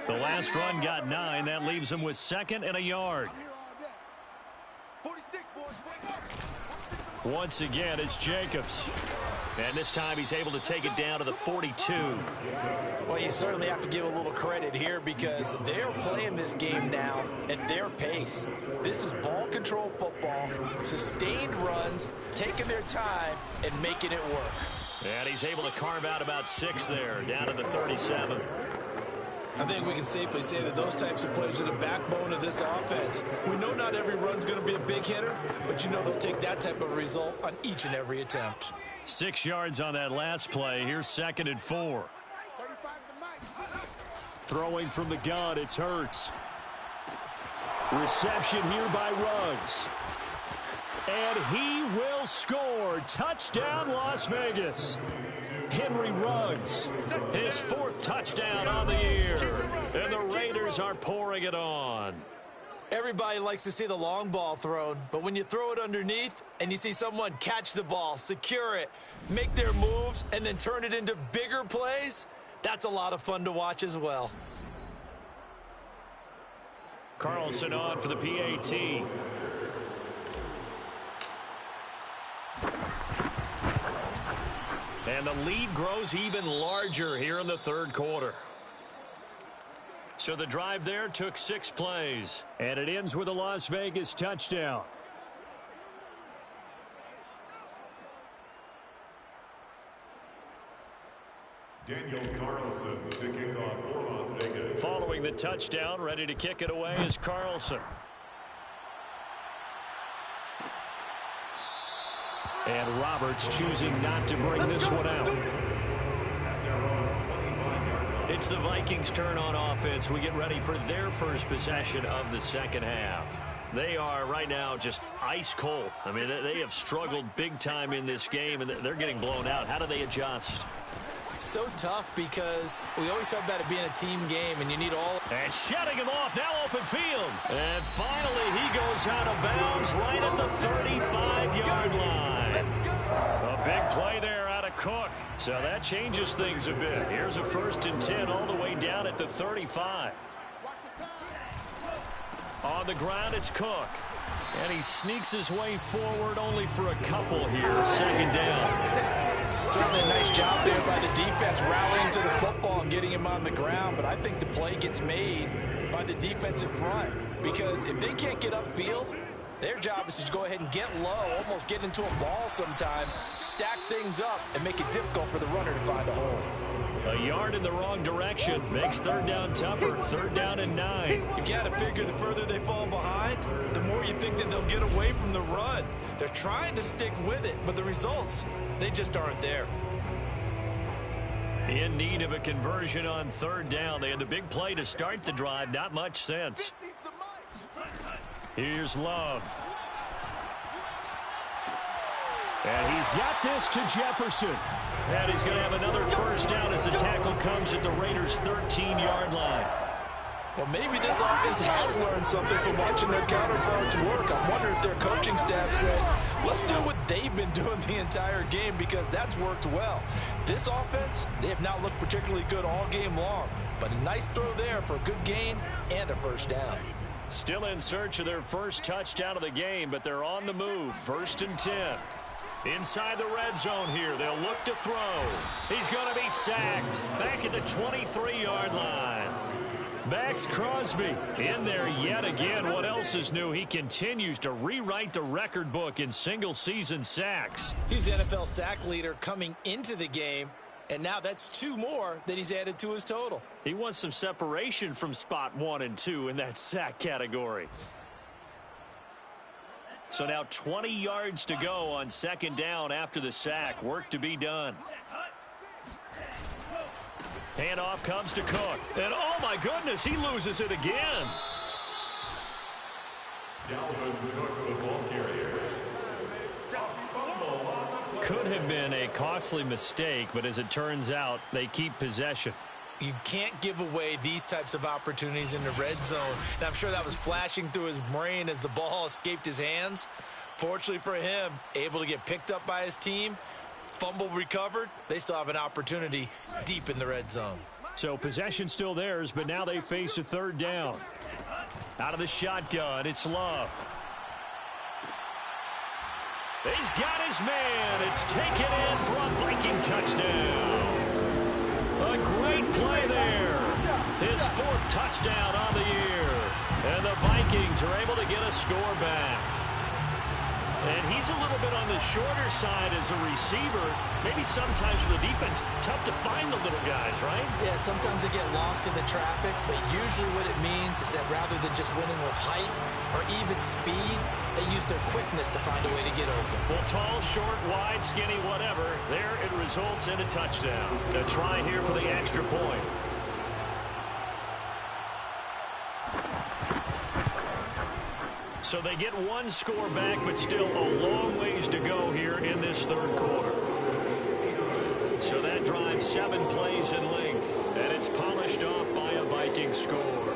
The last run got 9. That leaves him with 2nd and a yard. 46, boys. Once again, it's Jacobs. And this time he's able to take it down to the 42. Well, you certainly have to give a little credit here because they're playing this game now at their pace. This is ball control football, sustained runs, taking their time, and making it work. And he's able to carve out about 6 there, down to the 37. I think we can safely say that those types of plays are the backbone of this offense. We know not every run's going to be a big hitter, but you know they'll take that type of result on each and every attempt. 6 yards on that last play. Here's 2nd and 4. 35's the mic. Throwing from the gun, it's Hurts. Reception here by Ruggs. And he will score. Touchdown, Las Vegas. Henry Ruggs, his 4th touchdown on the year. And the Raiders are pouring it on. Everybody likes to see the long ball thrown, but when you throw it underneath and you see someone catch the ball, secure it, make their moves, and then turn it into bigger plays, that's a lot of fun to watch as well. Carlson on for the PAT. And the lead grows even larger here in the third quarter. So the drive there took 6 plays. And it ends with a Las Vegas touchdown. Daniel Carlson, the kickoff for Las Vegas. Following the touchdown, ready to kick it away is Carlson. And Roberts choosing not to bring this one out. It's the Vikings' turn on offense. We get ready for their first possession of the second half. They are right now just ice cold. I mean, they have struggled big time in this game, and they're getting blown out. How do they adjust? So tough because we always talk about it being a team game, and you need all. And shutting him off, now open field. And finally, he goes out of bounds right at the 35-yard line. A big play there out of Cook. So that changes things a bit. Here's a 1st and 10 all the way down at the 35. On the ground, it's Cook. And he sneaks his way forward only for a couple here. Second down. Certainly a nice job there by the defense rallying to the football and getting him on the ground. But I think the play gets made by the defensive front. Because if they can't get upfield, their job is to go ahead and get low, almost get into a ball sometimes, stack things up, and make it difficult for the runner to find a hole. A yard in the wrong direction makes third down tougher. 3rd down and 9. You've got to figure the further they fall behind, the more you think that they'll get away from the run. They're trying to stick with it, but the results, they just aren't there. In need of a conversion on 3rd down. They had the big play to start the drive. Not much sense. Here's Love. And he's got this to Jefferson. And he's going to have another 1st down as the tackle comes at the Raiders' 13-yard line. Well, maybe this offense has learned something from watching their counterparts work. I wonder if their coaching staff said, let's do what they've been doing the entire game, because that's worked well. This offense, they have not looked particularly good all game long. But a nice throw there for a good gain and a 1st down. Still in search of their first touchdown of the game, but they're on the move. 1st and 10. Inside the red zone here. They'll look to throw. He's going to be sacked. Back at the 23-yard line. Max Crosby in there yet again. What else is new? He continues to rewrite the record book in single-season sacks. He's the NFL sack leader coming into the game, and now that's 2 more that he's added to his total. He wants some separation from spot 1 and 2 in that sack category. So now 20 yards to go on 2nd down after the sack. Work to be done. Handoff comes to Cook. And oh my goodness, he loses it again. Could have been a costly mistake, but as it turns out, they keep possession. You can't give away these types of opportunities in the red zone. And I'm sure that was flashing through his brain as the ball escaped his hands. Fortunately for him, able to get picked up by his team, fumble recovered. They still have an opportunity deep in the red zone. So possession still theirs, but now they face a 3rd down. Out of the shotgun, it's Love. He's got his man. It's taken in for a Viking touchdown. A great play there. His 4th touchdown on the year. And the Vikings are able to get a score back. And he's a little bit on the shorter side as a receiver. Maybe sometimes for the defense, tough to find the little guys, right? Yeah, sometimes they get lost in the traffic, but usually what it means is that rather than just winning with height or even speed, they use their quickness to find a way to get open. Well, tall, short, wide, skinny, whatever, there it results in a touchdown. A try here for the extra point. So they get 1 score back, but still a long ways to go here in this 3rd quarter. So that drive 7 plays in length, and it's polished off by a Viking score.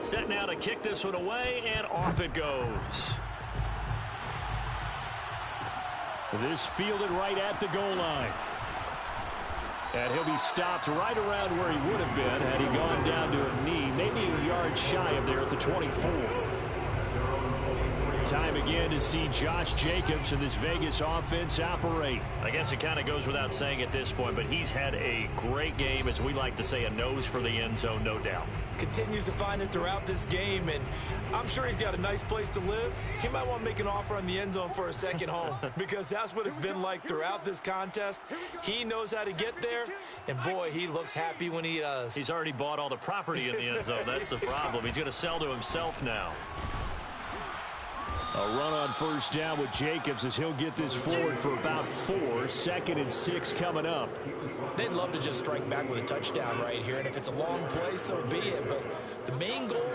Set now to kick this one away, and off it goes. This fielded right at the goal line. And he'll be stopped right around where he would have been had he gone down to a knee, maybe a yard shy of there at the 24. Time again to see Josh Jacobs and this Vegas offense operate. I guess it kind of goes without saying at this point, but he's had a great game, as we like to say, a nose for the end zone, no doubt. Continues to find it throughout this game, and I'm sure he's got a nice place to live. He might want to make an offer on the end zone for a second home because that's what it's been like throughout this contest. He knows how to get there, and boy, he looks happy when he does. He's already bought all the property in the end zone. That's the problem. He's going to sell to himself now. A run on first down with Jacobs as he'll get this forward for about 4. 2nd and 6 coming up. They'd love to just strike back with a touchdown right here, and if it's a long play, so be it. But the main goal,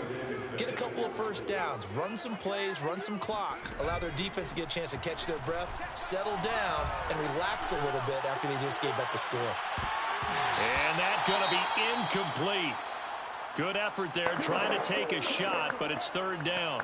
get a couple of first downs, run some plays, run some clock, allow their defense to get a chance to catch their breath, settle down, and relax a little bit after they just gave up a score. And that's going to be incomplete. Good effort there, trying to take a shot, but it's 3rd down.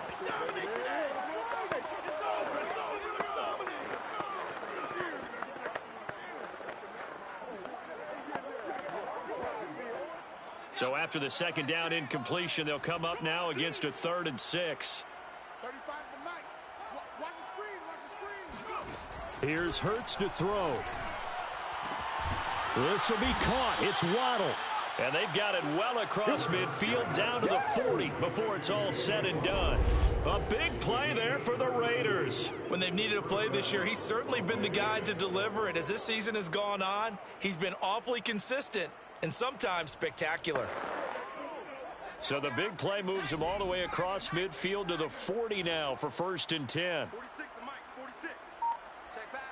So after the 2nd down incompletion, they'll come up now against a 3rd and 6. 35's the mic. Watch the screen. Here's Hurts to throw. This will be caught. It's Waddle. And they've got it well across midfield down to the 40 before it's all said and done. A big play there for the Raiders. When they've needed a play this year, he's certainly been the guy to deliver it. As this season has gone on, he's been awfully consistent and sometimes spectacular. So the big play moves him all the way across midfield to the 40 now for 1st and 10. 46 the mic. 46. Check back.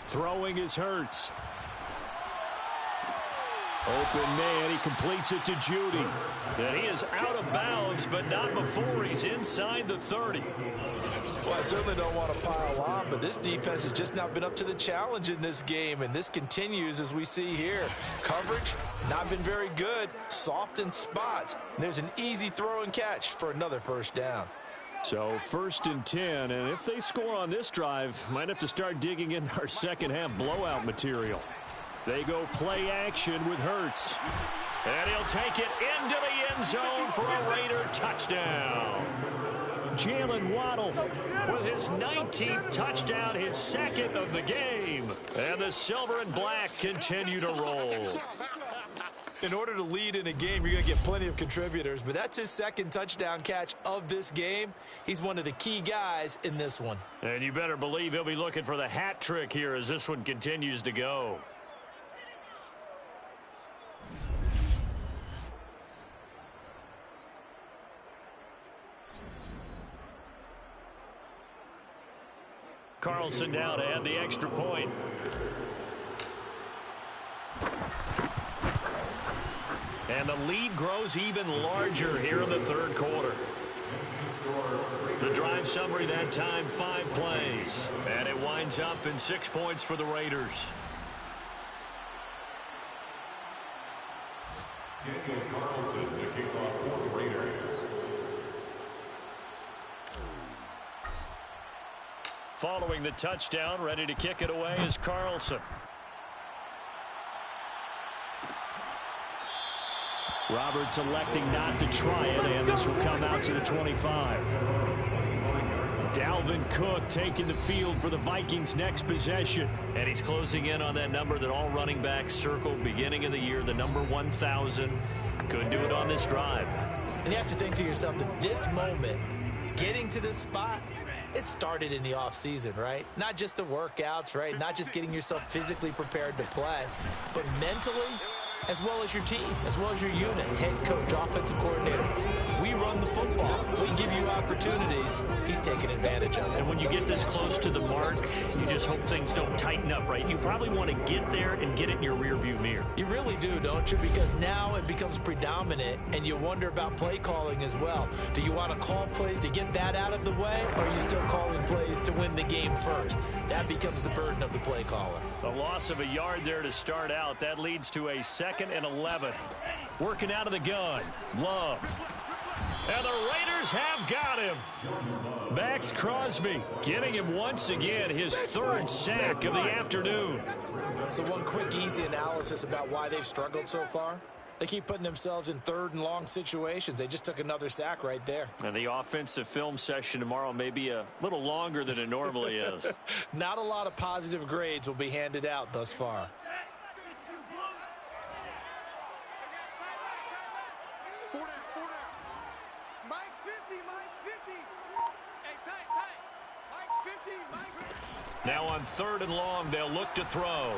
Throwing is Hurts. Open man, he completes it to Judy. And he is out of bounds, but not before he's inside the 30. Well, I certainly don't want to pile on, but this defense has just not been up to the challenge in this game, and this continues as we see here. Coverage, not been very good, soft in spots. And there's an easy throw and catch for another 1st down. So 1st and 10, and if they score on this drive, might have to start digging in our second half blowout material. They go play action with Hurts. And he'll take it into the end zone for a Raider touchdown. Jalen Waddle with his 19th touchdown, his 2nd of the game. And the silver and black continue to roll. In order to lead in a game, you're going to get plenty of contributors, but that's his 2nd touchdown catch of this game. He's one of the key guys in this one. And you better believe he'll be looking for the hat trick here as this one continues to go. Carlson now to add the extra point. And the lead grows even larger here in the 3rd quarter. The drive summary that time, 5 plays. And it winds up in 6 points for the Raiders. Daniel Carlson, the kickoff for the Raiders. Following the touchdown, ready to kick it away is Carlson. Roberts electing not to try it, and this will come out to the 25. Dalvin Cook taking the field for the Vikings' next possession. And he's closing in on that number that all running backs circled beginning of the year, the number 1,000. Couldn't do it on this drive. And you have to think to yourself that this moment, getting to this spot, it started in the offseason, right? Not just the workouts, right? Not just getting yourself physically prepared to play, but mentally, as well as your team, as well as your unit, head coach, offensive coordinator. We run the football. We give you opportunities. He's taking advantage of it. And when you get this close to the mark, you just hope things don't tighten up, right? You probably want to get there and get it in your rearview mirror. You really do, don't you? Because now it becomes predominant, and you wonder about play calling as well. Do you want to call plays to get that out of the way, or are you still calling plays to win the game first? That becomes the burden of the play caller. A loss of a yard there to start out. That leads to a 2nd and 11. Working out of the gun. Love. And the Raiders have got him. Max Crosby getting him once again, his 3rd sack of the afternoon. So one quick, easy analysis about why they've struggled so far. They keep putting themselves in third and long situations. They just took another sack right there. And the offensive film session tomorrow may be a little longer than it normally is. Not a lot of positive grades will be handed out thus far. Mike's 50, Mike's 50. Hey, tight. Mike's 50, Mike's 50. Now on 3rd and long, they'll look to throw.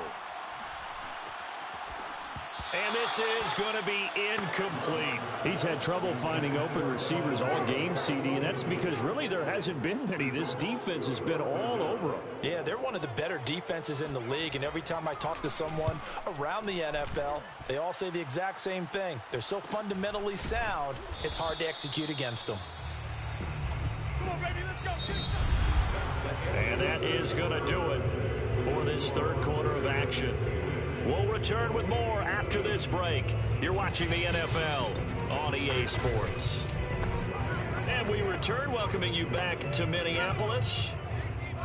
And this is going to be incomplete. He's had trouble finding open receivers all game, CD, and that's because really there hasn't been many. This defense has been all over them. Yeah, they're one of the better defenses in the league, and every time I talk to someone around the NFL, they all say the exact same thing. They're so fundamentally sound, it's hard to execute against them. Come on, baby, let's go. And that is going to do it for this 3rd quarter of action. We'll return with more after this break. You're watching the NFL on EA Sports. And we return, welcoming you back to Minneapolis.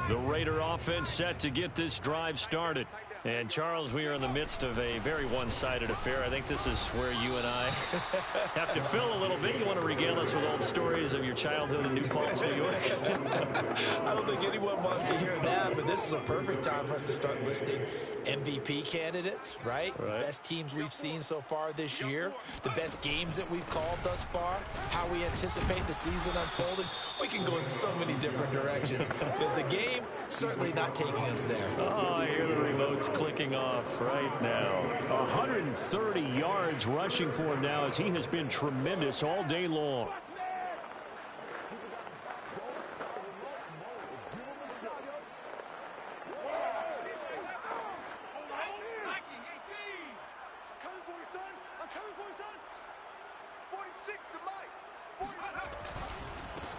The Raider offense set to get this drive started. And, Charles, we are in the midst of a very one-sided affair. I think this is where you and I have to fill a little bit. You want to regale us with old stories of your childhood in New Paltz, New York? I don't think anyone wants to hear that, but this is a perfect time for us to start listing MVP candidates, right? Best teams we've seen so far this year, the best games that we've called thus far, how we anticipate the season unfolding. We can go in so many different directions because the game certainly not taking us there. Oh, I hear the remotes clicking off right now. 130 yards rushing for him now as he has been tremendous all day long.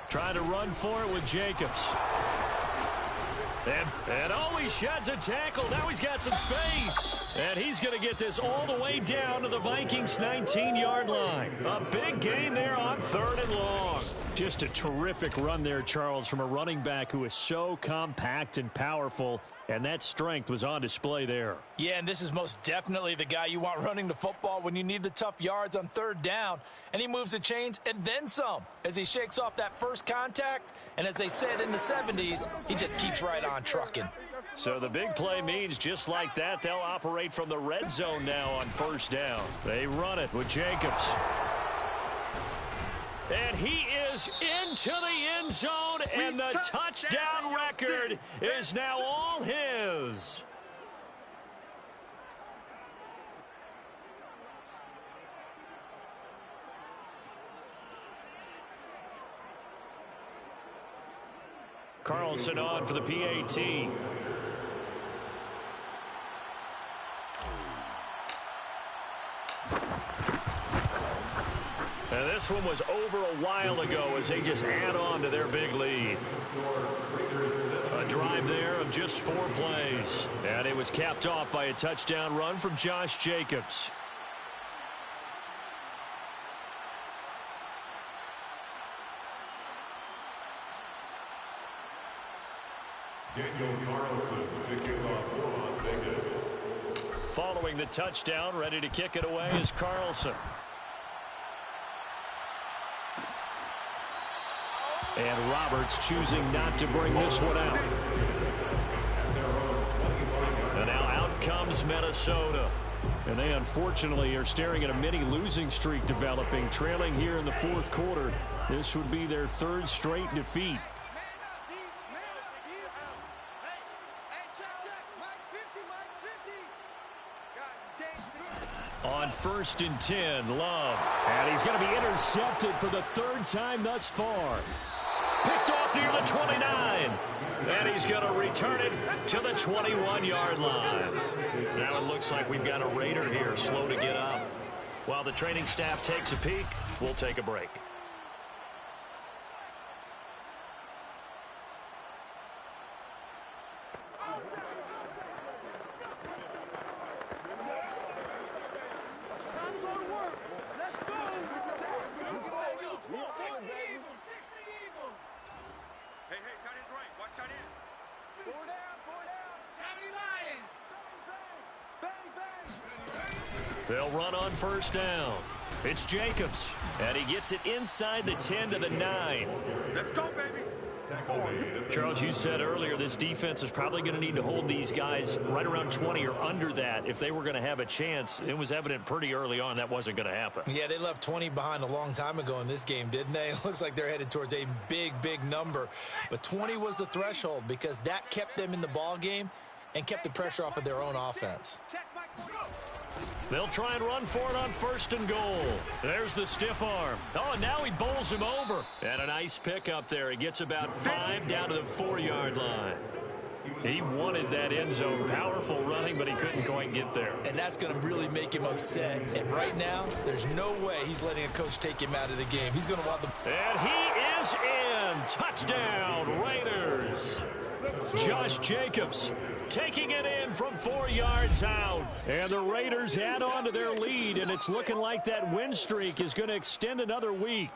Trying to run for it with Jacobs. And oh, he sheds a tackle. Now he's got some space. And he's going to get this all the way down to the Vikings' 19-yard line. A big gain there on 3rd and long. Just a terrific run there, Charles, from a running back who is so compact and powerful. And that strength was on display there. Yeah, and this is most definitely the guy you want running the football when you need the tough yards on 3rd down. And he moves the chains and then some as he shakes off that first contact. And as they said in the 70s, he just keeps right on trucking. So the big play means just like that, they'll operate from the red zone now on 1st down. They run it with Jacobs. And he is into the end zone, and the touchdown record is now all his. Carlson on for the PAT. And this one was over a while ago as they just add on to their big lead. A drive there of just 4 plays. And it was capped off by a touchdown run from Josh Jacobs. Daniel Carlson to kick off for Las Vegas. Following the touchdown, ready to kick it away is Carlson. And Roberts choosing not to bring this one out. And now out comes Minnesota. And they unfortunately are staring at a mini losing streak developing, trailing here in the 4th quarter. This would be their 3rd straight defeat. On 1st and 10, Love. And he's going to be intercepted for the 3rd time thus far. Picked off near the 29. And he's going to return it to the 21-yard line. Now it looks like we've got a Raider here, slow to get up. While the training staff takes a peek, we'll take a break. They'll run on first down. It's Jacobs, and he gets it inside the 10 to the 9. Let's go, baby. Charles, you said earlier this defense is probably going to need to hold these guys right around 20 or under that if they were going to have a chance. It was evident pretty early on that wasn't going to happen. Yeah, they left 20 behind a long time ago in this game, didn't they? It looks like they're headed towards a big number. But 20 was the threshold because that kept them in the ball game and kept the pressure off of their own offense. They'll try and run for it on first and goal. There's the stiff arm. Oh, and now he bowls him over. And a nice pickup there. He gets about 5 down to the 4-yard line. He wanted that end zone. Powerful running, but he couldn't quite get there. And that's going to really make him upset. And right now, there's no way he's letting a coach take him out of the game. He's going to want the... And he is in. Touchdown, Raiders. Josh Jacobs taking it in from 4 yards out. And the Raiders add on to their lead, and it's looking like that win streak is going to extend another week.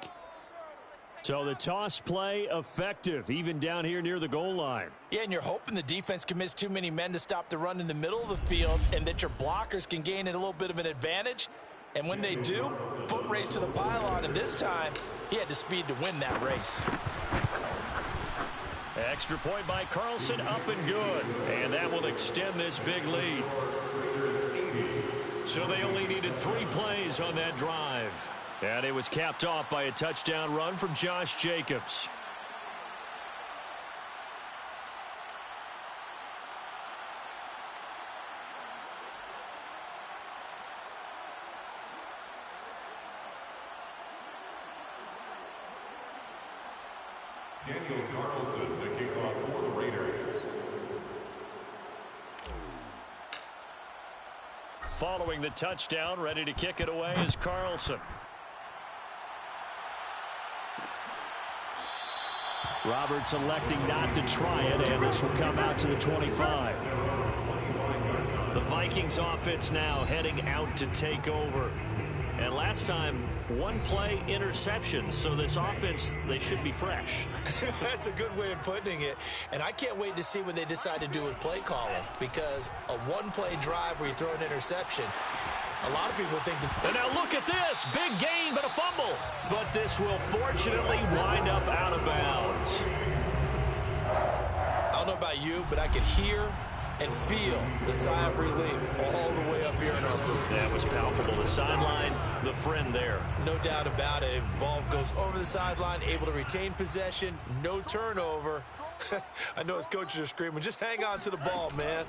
So the toss play effective, even down here near the goal line. Yeah, and you're hoping the defense commits too many men to stop the run in the middle of the field and that your blockers can gain a little bit of an advantage. And when they do, foot race to the pylon, and this time he had the speed to win that race. Extra point by Carlson, up and good. And that will extend this big lead. So they only needed 3 plays on that drive. And it was capped off by a touchdown run from Josh Jacobs. Daniel Carlson, the kickoff for the Raiders. Following the touchdown, ready to kick it away is Carlson. Roberts electing not to try it, and this will come out to the 25. The Vikings offense now heading out to take over. And last time, 1 play interception, so this offense, they should be fresh. That's a good way of putting it. And I can't wait to see what they decide to do with play calling, because a 1-play drive where you throw an interception, a lot of people think that... And now look at this. Big gain, but a fumble. But this will fortunately wind up out of bounds. I don't know about you, but I could hear and feel the sigh of relief all the way up here in our booth. That was palpable. The sideline, the friend there. No doubt about it. Ball goes over the sideline, able to retain possession, no turnover. I know his coaches are screaming, just hang on to the ball, man.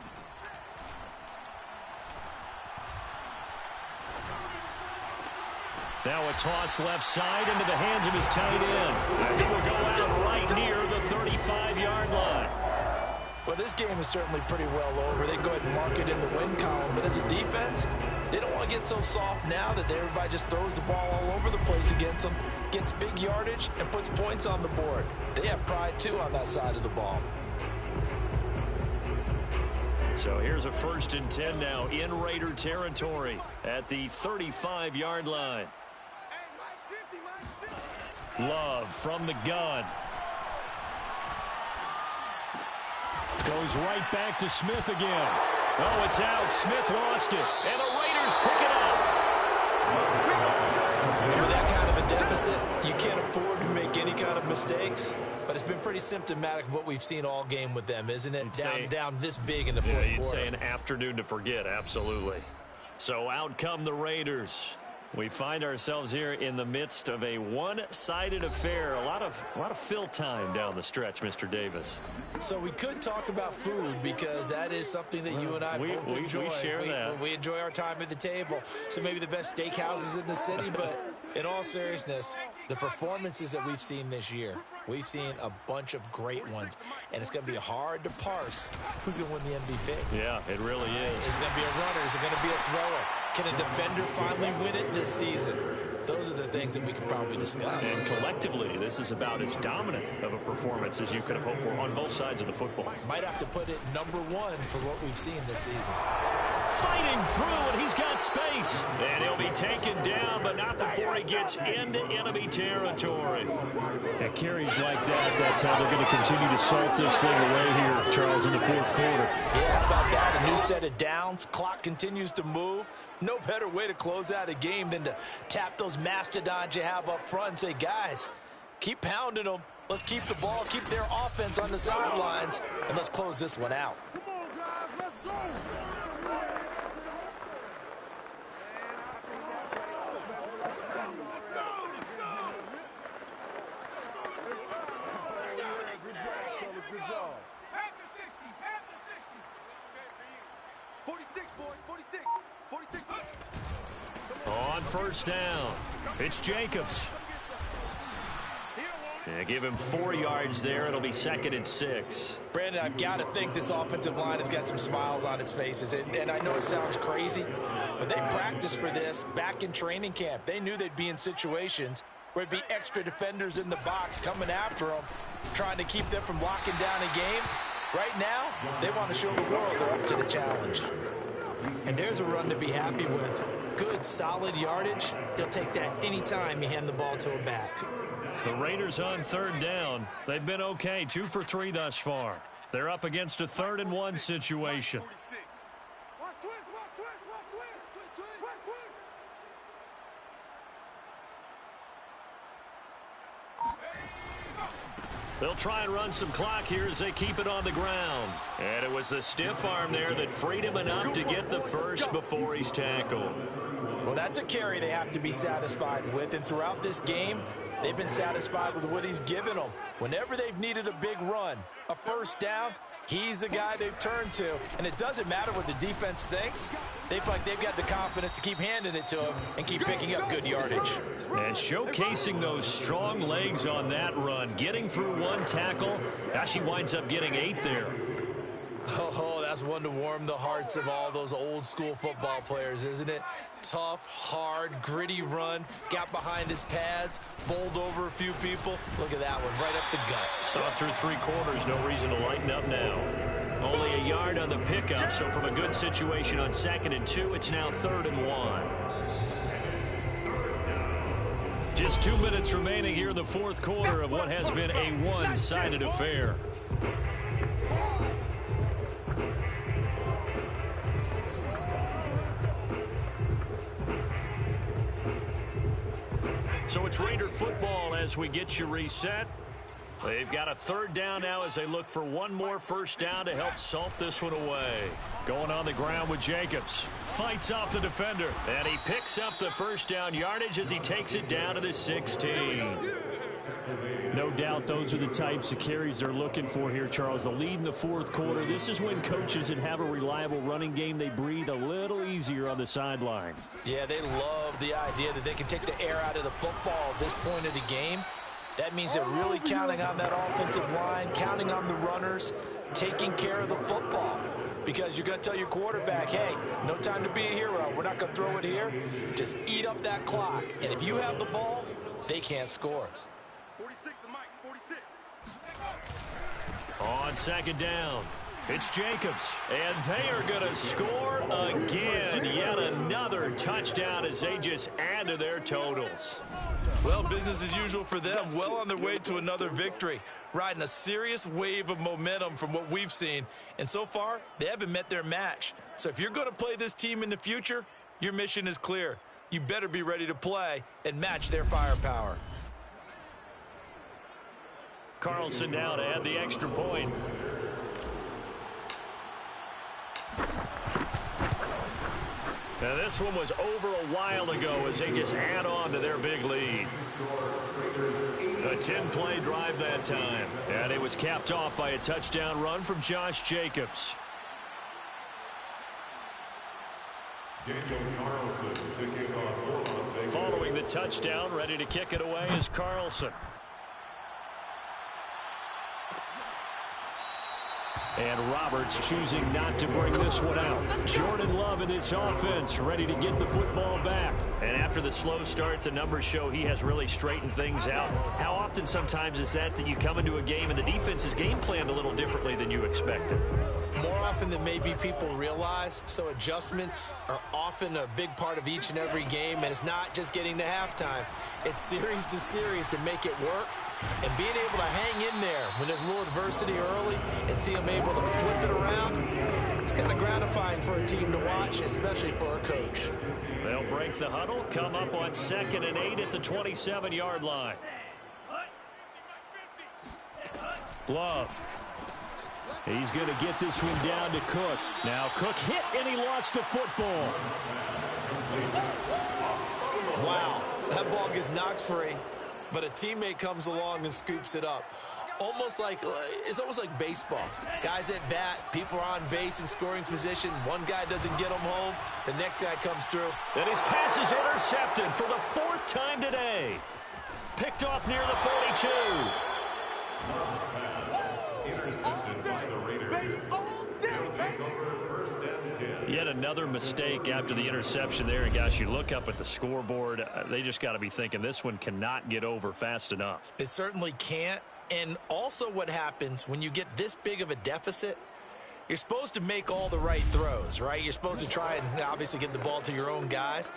Now a toss left side into the hands of his tight end. And it will go out right near the 35-yard line. Well, this game is certainly pretty well over. They can go ahead and mark it in the win column. But as a defense, they don't want to get so soft now that everybody just throws the ball all over the place against them, gets big yardage, and puts points on the board. They have pride, too, on that side of the ball. So here's a 1st and 10 now in Raider territory at the 35-yard line. Hey, Mike's 50, Mike's 50. Love from the gun. Goes right back to Smith again. Oh, it's out. Smith lost it. And the Raiders pick it up. With that kind of a deficit, you can't afford to make any kind of mistakes. But it's been pretty symptomatic of what we've seen all game with them, isn't it? Down this big in the fourth quarter. You'd say an afternoon to forget, absolutely. So out come the Raiders. We find ourselves here in the midst of a one-sided affair. A lot of fill time down the stretch, Mr. Davis. So we could talk about food because that is something that you and I both enjoy. We share that. We enjoy our time at the table. So maybe the best steakhouses in the city, but in all seriousness, the performances that we've seen this year, we've seen a bunch of great ones, and it's going to be hard to parse who's going to win the MVP. Yeah, it really is. Is it going to be a runner? Is it going to be a thrower? Can a defender finally win it this season? Those are the things that we could probably discuss. And collectively, this is about as dominant of a performance as you could have hoped for on both sides of the football. Might have to put it number 1 for what we've seen this season. Fighting through, and he's got space. And he'll be taken down, but not before he gets into enemy territory. At carries like that, that's how they're going to continue to salt this thing away here, Charles, in the fourth quarter. Yeah, how about that? A new set of downs. Clock continues to move. No better way to close out a game than to tap those mastodons you have up front and say, guys, keep pounding them. Let's keep the ball, keep their offense on the sidelines, and let's close this one out. Come on, guys, let's go. Good job. Half the 60, half the 60. 46, boys, 46. 46. On first down, it's Jacobs. Yeah, give him 4 yards there. It'll be 2nd and 6. Brandon, I've got to think this offensive line has got some smiles on its faces. And I know it sounds crazy, but they practiced for this back in training camp. They knew they'd be in situations where it'd be extra defenders in the box coming after them, trying to keep them from locking down a game. Right now, they want to show the world they're up to the challenge. And there's a run to be happy with. Good, solid yardage. He'll take that anytime you hand the ball to him back. The Raiders on 3rd down. They've been okay, 2 for 3 thus far. They're up against a 3rd and 1 situation. Watch twist, watch twist, watch twist. Twist, twist. They'll try and run some clock here as they keep it on the ground. And it was the stiff arm there that freed him enough to get the first before he's tackled. Well, that's a carry they have to be satisfied with. And throughout this game, they've been satisfied with what he's given them. Whenever they've needed a big run, a first down, he's the guy they've turned to. And it doesn't matter what the defense thinks. They feel like they've got the confidence to keep handing it to him and keep picking up good yardage. And showcasing those strong legs on that run. Getting through 1 tackle. Actually winds up getting 8 there. Oh, that's one to warm the hearts of all those old school football players, isn't it? Tough, hard, gritty run. Got behind his pads, bowled over a few people. Look at that one, right up the gut. Saw it through 3 quarters. No reason to lighten up now. Only a yard on the pickup, so from a good situation on 2nd and 2, it's now 3rd and 1. Just 2 minutes remaining here in the 4th quarter of what has been a one-sided affair. So it's Raider football as we get you reset. They've got a 3rd down now as they look for 1 more first down to help salt this one away. Going on the ground with Jacobs. Fights off the defender. And he picks up the first down yardage as he takes it down to the 16. No doubt those are the types of carries they're looking for here, Charles. The lead in the 4th quarter. This is when coaches that have a reliable running game, they breathe a little easier on the sideline. Yeah, they love the idea that they can take the air out of the football at this point of the game. That means they're really counting on that offensive line, counting on the runners, taking care of the football. Because you're going to tell your quarterback, hey, no time to be a hero. We're not going to throw it here. Just eat up that clock. And if you have the ball, they can't score. 46 to Mike, 46. On 2nd down, it's Jacobs. And they are going to score again. Yet another touchdown as they just add to their totals. Well, business as usual for them. Well on their way to another victory. Riding a serious wave of momentum from what we've seen. And so far, they haven't met their match. So if you're going to play this team in the future, your mission is clear. You better be ready to play and match their firepower. Carlson now to add the extra point. Now this one was over a while ago as they just add on to their big lead. A 10-play drive that time. And it was capped off by a touchdown run from Josh Jacobs. Following the touchdown, ready to kick it away is Carlson. And Roberts choosing not to bring this one out. Jordan Love in this offense ready to get the football back. And after the slow start, the numbers show he has really straightened things out. How often sometimes is that you come into a game and the defense is game planned a little differently than you expected? More often than maybe people realize. So adjustments are often a big part of each and every game. And it's not just getting to halftime. It's series to series to make it work. And being able to hang in there when there's a little adversity early and see them able to flip it around, it's kind of gratifying for a team to watch, especially for a coach. They'll break the huddle, come up on 2nd and 8 at the 27-yard line. Love. He's going to get this one down to Cook. Now Cook hit, and he lost the football. Wow, that ball gets knocked free, but a teammate comes along and scoops it up. It's almost like baseball. Guys at bat, people are on base in scoring position. One guy doesn't get them home, the next guy comes through. And his pass is intercepted for the 4th time today. Picked off near the 42. Intercepted by the Raiders. They'll take over 1st and 10. Yet another mistake after the interception there. And, guys, you look up at the scoreboard, they just got to be thinking this one cannot get over fast enough. It certainly can't. And also what happens when you get this big of a deficit, you're supposed to make all the right throws, right? You're supposed to try and obviously get the ball to your own guys.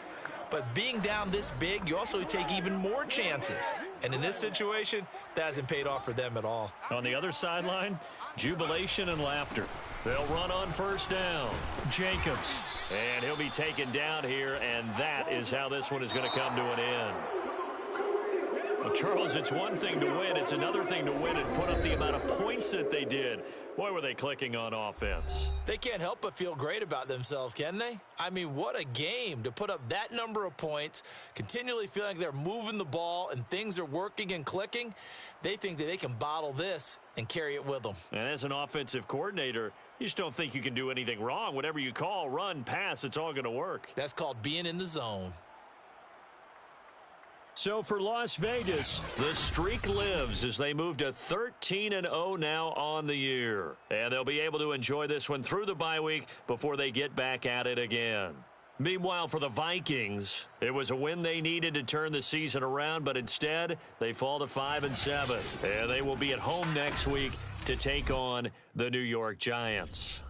But being down this big, you also take even more chances. And in this situation, that hasn't paid off for them at all. On the other sideline, jubilation and laughter. They'll run on 1st down. Jacobs. And he'll be taken down here, and that is how this one is going to come to an end. Well, Charles, it's one thing to win. It's another thing to win and put up the amount of points that they did. Boy, were they clicking on offense. They can't help but feel great about themselves, can they? I mean, what a game to put up that number of points, continually feeling like they're moving the ball and things are working and clicking. They think that they can bottle this and carry it with them. And as an offensive coordinator, you just don't think you can do anything wrong. Whatever you call, run, pass, it's all going to work. That's called being in the zone. So for Las Vegas, the streak lives as they move to 13-0 now on the year. And they'll be able to enjoy this one through the bye week before they get back at it again. Meanwhile, for the Vikings, it was a win they needed to turn the season around, but instead they fall to 5-7. And they will be at home next week to take on the New York Giants.